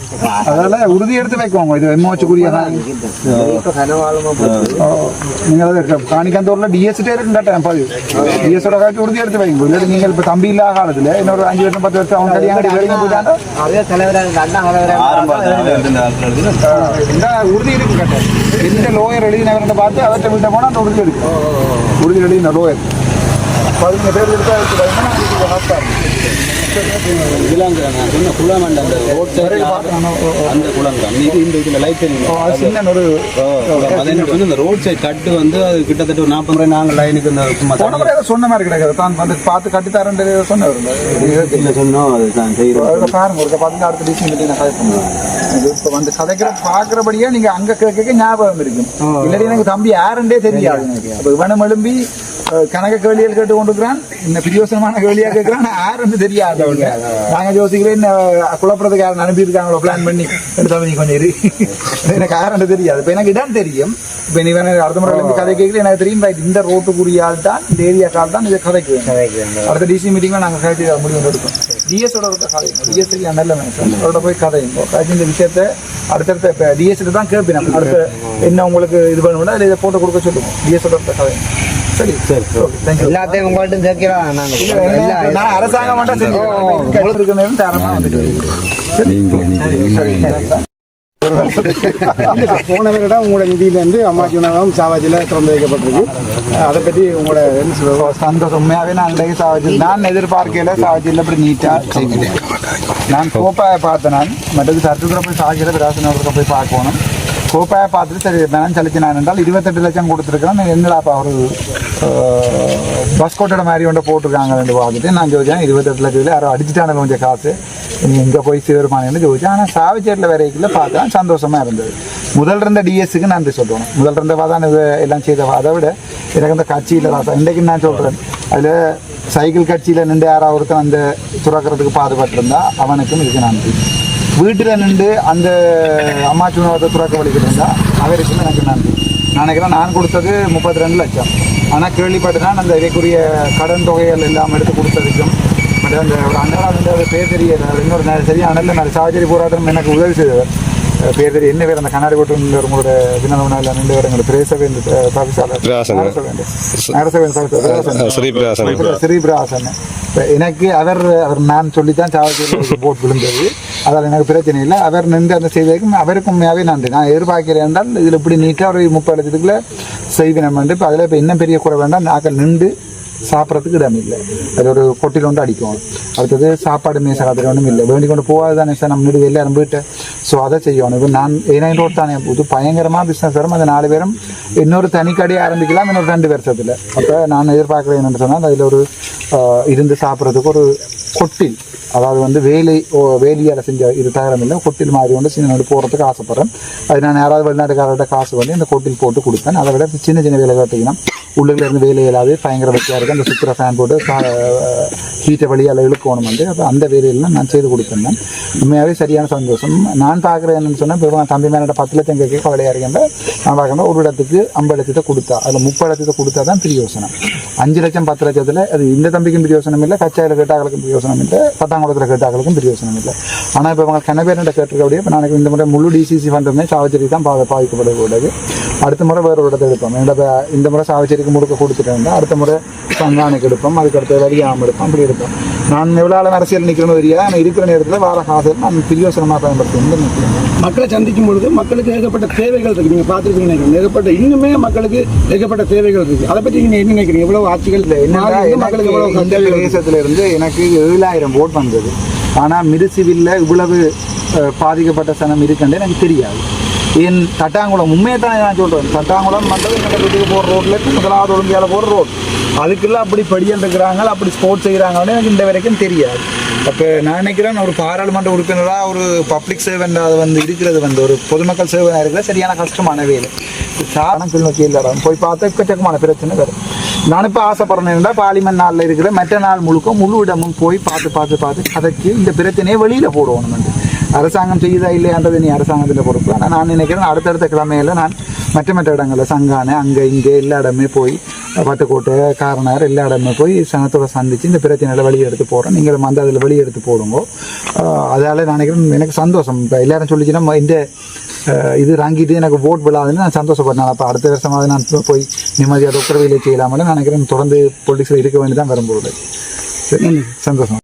அதனால உறுதி எடுத்து வைக்குவாங்க. இது எம்மோச்சுக்குரிய நீங்கள் அதை காணிக்கு அந்த ஊரில் டிஎஸ்டே இருக்கு கேட்டேன். டிஎஸோட காட்சி உறுதி எடுத்து வைங்க. இல்லாட்டி நீங்கள் இப்போ தம்பி இல்லாத காலத்தில் இன்னொரு 5 வருஷம் 10 வருஷம் அவங்க கல்யாணம் வேலைக்கு போயிட்டாங்க. அதே இந்த உறுதி இருக்கு கேட்டேன். எந்த லோயர் எழுதினவர்கிட்ட பார்த்து அவர்கிட்ட விட்ட போனால் அந்த உறுதி இருக்கு. உறுதி எழுதின லோயர் 15 பேர் எடுத்தா ரோட் சைட் கட்டு வந்து அது கிட்டத்தட்ட 40 ரூபாய் நாங்கள் லைனுக்கு சொன்ன மாதிரி கிடையாது. தான் வந்து பார்த்து கட்டி தரேன் சொன்னவர் சொன்னோம். அதுதான் பாருங்க ஒரு பார்த்து அடுத்த டிசிஷன் கதை பண்ணுவேன். இப்போ வந்து கதைக்கிற பார்க்குறபடியே நீங்கள் அங்கே கேட்க ஞாபகம் இருக்கும். இல்லாட்டி எனக்கு தம்பி யாருன்றே தெரியாது. இப்போ இவனும் எழும்பி கணக்க கேள்விகள் கேட்டு கொண்டுக்கிறான். இன்னும் பிரியோசனமான கேள்வியாக கேட்குறான். யாருன்னு தெரியாது. நாங்கள் யோசிக்கிறேன் குழப்பறதுக்கு யாரும் அனுப்பியிருக்காங்களோ பிளான் பண்ணி எடுத்தாலும் கொஞ்சம் இரு எனக்கு யாருன்னு தெரியாது. இப்போ எனக்கு இடம் தெரியும். இப்போ நீ வேணும் அடுத்த முறை கதை கேட்கல எனக்கு தெரியும். ரைட் இந்த ரோட்டுக்குரிய ஆள் தான் இந்த ஏரியா கால் தான் இதை கதைக்கு அடுத்த டிசி மீட்டிங்கில் நாங்கள் கதை முடிவு எடுப்போம். டிஎஸோட கதை டிஎஸ் நல்ல மனுஷன் அவரோட போய் கதையும் இந்த விஷயத்தை அடுத்தடுத்த இப்போ டிஎஸ்கிட்ட தான் கேட்பேன். அடுத்த என்ன உங்களுக்கு இது பண்ணணும்னா அதில் இதை போட்டு கொடுக்க சொல்லுவோம். டிஎஸோட கதை சரி சரி தேங்க்யூ. எல்லாத்தையும் உங்கள்கிட்ட சேர்க்கிறோம். நான் அரசாங்கம் மட்டும் செஞ்சு தரமாக வந்துட்டு போன வருடம் உங்களோட நிதியிலேருந்து அம்மாச்சி உணவகம் சாவாஜியில் திறந்து வைக்கப்பட்டிருக்கு. அதை பற்றி உங்களோட என்ன சொல்லுவோம்? சந்தோஷம். உண்மையாகவே நான் அன்றைக்கு சாவாஜி நான் எதிர்பார்க்கல. சாவாஜியில் இப்படி நீட்டாக செய்கிறேன். நான் கோப்பாயை பார்த்தேன். நான் மற்றது சர்ச்சுக்குள்ள போய் சாகிற விராசனவர்களுக்கு போய் பார்க்கணும். கோப்பாயை பார்த்துட்டு சரி நான் சலிச்சு நான் என்றால் 28 லட்சம் கொடுத்துருக்கேன். என்னடாப்பா ஒரு பஸ் கோட்டோட மாதிரி ஒன்று போட்டிருக்காங்க ரெண்டு பார்த்துட்டு நான் ஜோதிச்சேன் 28 லட்சத்தில் யாரோ அடிச்சுட்டான கொஞ்சம் காசு நீ எங்கே போய் சேருமானு ஜோதிச்சேன். ஆனால் சாவிச்சேரியில் வரைக்கும் பார்த்தா சந்தோஷமாக இருந்தது. முதல் இருந்த டிஎஸ்க்கு நன்றி சொல்லணும். முதல் இருந்தவா தான் இது எல்லாம் செய்தவா. அதை விட எனக்கு அந்த கட்சியில் ராசா இன்றைக்கு நான் சொல்கிறேன். அதில் சைக்கிள் கட்சியில் நின்று யாராவது ஒருத்தன் அந்த துறக்கிறதுக்கு பாதுகாட்டிருந்தா அவனுக்கும் இதுக்கு நன்றி. வீட்டில் நின்று அந்த அம்மாச்சி உணவகத்தை துறக்க வலிக்கிட்டு அவருக்கும் எனக்கு நன்றி. நான் நினைக்கிறேன் நான் கொடுத்தது 32 லட்சம். ஆனால் கேள்விப்பட்டுதான் அந்த இதற்குரிய கடன் தொகைகள் எல்லாம் எடுத்து கொடுத்ததுக்கும் பட் அந்த ஒரு அண்ணா வந்து அது பேர் தெரியல. இன்னொரு சரியான நல்ல சாவச்சேரி போராட்டம் எனக்கு உதவி செய்தவர் பேர் தெரியும். என்ன பேர் அந்த கண்ணாடி போட்டு உங்களோட தினநாள் 2 பேர் எங்களோட பிரேசவேன் ஸ்ரீபிராசன். எனக்கு அவர் நான் சொல்லித்தான் சாவச்சேரி போட் விழுந்தது. அதால் எனக்கு பிரச்சனை இல்லை. அவர் நின்று அந்த செய்வதற்கும் அவருக்கும் உண்மையாகவே நன்றி. நான் எதிர்பார்க்கிறேன் என்றால் இதில் இப்படி நீட்டாக ஒரு 30 லட்சத்துக்குள்ளே செய்வினம் வந்து இப்போ அதில் இப்போ இன்னும் பெரிய குறை வேண்டாம். நாங்கள் நின்று சாப்பிட்றதுக்கு இடம் இல்லை. அது ஒரு கொட்டில் ஒன்று அடிக்கும். அடுத்தது சாப்பாடு மேசகாத்திர ஒன்றும் இல்லை. வேண்டி கொண்டு போகாது தானே சார் நம்ம வீடு வெளியே நம்பிட்டு. ஸோ அதை செய்யணும். இப்போ நான் ரோட் தானே இது பயங்கரமாக பிஸ்னஸ் வரும். அந்த 4 பேரும் இன்னொரு தனி கடையை ஆரம்பிக்கலாம் இன்னொரு 2 வருஷத்தில். அப்போ நான் எதிர்பார்க்குறேன் என்னென்னு சொன்னால் அதில் ஒரு இருந்து சாப்பிட்றதுக்கு ஒரு கொட்டில் அதாவது வந்து வேலியால் செஞ்ச இது தகரம் இல்லை கொட்டில் மாதிரி வந்து சின்ன போகிறதுக்கு ஆசைப்பட்றேன். அது நான் யாராவது வெளிநாட்டுக்காரர்கிட்ட காசு பண்ணி இந்த கொட்டில் போட்டு கொடுப்பேன். அதை விட சின்ன சின்ன வேலை காட்டிங்கன்னா உள்ளுக்குள்ள இருந்து வேலை இல்லாது பயங்கர வச்சியாக இருக்குது. அந்த சுற்றுலா ஃபேன் போட்டு ஹீட்டை வழியால் இழுக்கணும் வந்து அப்போ அந்த வேலையெல்லாம் நான் செய்து கொடுத்துருந்தேன். உண்மையாகவே சரியான சந்தோஷம். நான் பார்க்குறேன் என்னென்னு சொன்னால் இப்போ தம்பி மேலே 10 லட்சம் கேட்க கவலையாக இருக்கேன். நான் பார்க்கணும் ஒரு இடத்துக்கு 50 லட்சத்தை கொடுத்தா அதில் 30 லட்சத்தை கொடுத்தா தான் பிரியோசனம். 5 லட்சம் 10 லட்சத்தில் அது இந்த தம்பிக்கும் பிரியோசனம் இல்லை, கச்சாயில் கேட்டாக்களுக்கும் பிரியோசனம் இல்லை, பட்டாங்குளத்தில் கேட்டாக்களுக்கும் பிரியோசனம் இல்லை. ஆனால் இப்போ அவங்க கணபேரண்ட கேட்டிருக்க அப்படியே இப்போ நான் இந்த முறை முழு டிசிசி ஃபண்டுமே சாவச்சேரி தான் பாதிக்கப்படக்கூடாது. அடுத்த முறை வேறு ஒரு இடத்த எடுப்போம். இந்த முறை சாவச்சேரிக்கு முழுக்க கொடுத்துட்டேன், அடுத்த முறை சங்கானுக்கு எடுப்போம், அதுக்கடுத்த வரியாமல் எடுப்போம், அப்படி எடுப்போம். நான் எவ்வளோ அரசியல் நிற்கிறேன்னு வரியா நான் இருக்கிற நேரத்தில் வார காசு நான் பிரியோசனமாக பயன்படுத்துவேன். மக்களை சந்திக்கும் பொழுது மக்களுக்கு ஏகப்பட்ட தேவைகள் இருக்கு. நீங்க பார்த்துருக்கீங்க, ஏகப்பட்ட இன்னுமே மக்களுக்கு ஏகப்பட்ட தேவைகள் இருக்கு. அதை பற்றி நீங்க என்ன நினைக்கிறீங்க? எவ்வளவு ஆட்சிகள் இல்லை மக்களுக்கு எவ்வளவு இந்த பிரதேசத்துல இருந்து எனக்கு 7000 ஓட் வந்தது. ஆனால் மிருசிவில்ல இவ்வளவு பாதிக்கப்பட்ட சனம் இருக்குன்னு எனக்கு தெரியாது. என் தட்டாங்குளம் உண்மையை தான் நான் சொல்கிறேன். தட்டாங்குளம் மண்டலம் எங்கள் வீட்டுக்கு போகிற ரோட்டில் முதலாவது ஒழுங்கையால் போகிற ரோடு, அதுக்கெல்லாம் அப்படி படியன் இருக்கிறாங்க, அப்படி ஸ்போர்ட்ஸ் செய்கிறாங்கன்னு எனக்கு இந்த வரைக்கும் தெரியாது. அப்போ நான் நினைக்கிறேன் ஒரு பாராளுமன்ற உறுப்பினராக ஒரு பப்ளிக் சேவன் அது இருக்கிறது ஒரு பொதுமக்கள் சேவனாக இருக்கிற சரியான கஷ்டமான வேலை. சாரணம் கிழக்கு இல்லாடம் போய் பார்த்தா எக்கச்சக்கமான பிரச்சனை வரும். நான் இப்போ ஆசைப்படுறேன்னா பார்லிமெண்ட் நாளில் இருக்கிற மற்ற நாள் முழு இடமும் போய் பார்த்து கதைக்கு இந்த பிரச்சனையை வெளியில் போடுவோம். அரசாங்கம் செய்யுதா இல்லையான்றது நீ அரசாங்கத்தில் பொறுப்பு. ஆனால் நான் நினைக்கிறேன் அடுத்தடுத்த கிழமையில் நான் மற்ற இடங்களில் சங்கான அங்கே இங்கே எல்லா இடமே போய் பட்டுக்கோட்டை காரணர் எல்லா இடமே போய் சனத்தோட சந்தித்து இந்த பிரச்சனையில் வெளியெடுத்து போகிறேன். நீங்கள் வந்து அதில் வெளியெடுத்து போடுங்க. அதால் நான் நினைக்கிறேன் எனக்கு சந்தோஷம். இப்போ எல்லாரும் சொல்லிச்சுன்னா இந்த இது ராங்கிட்டு எனக்கு ஓட் விழாதுன்னு நான் சந்தோஷப்பட்டேன். அப்போ அடுத்த வருஷமாவது நான் போய் நிம்மதியாக உத்தரவில்லை செய்யலாமல் நான் நினைக்கிறேன். தொடர்ந்து பொலிட்டிக்ஸில் இருக்க வேண்டி தான் வரும்போது சந்தோஷம்.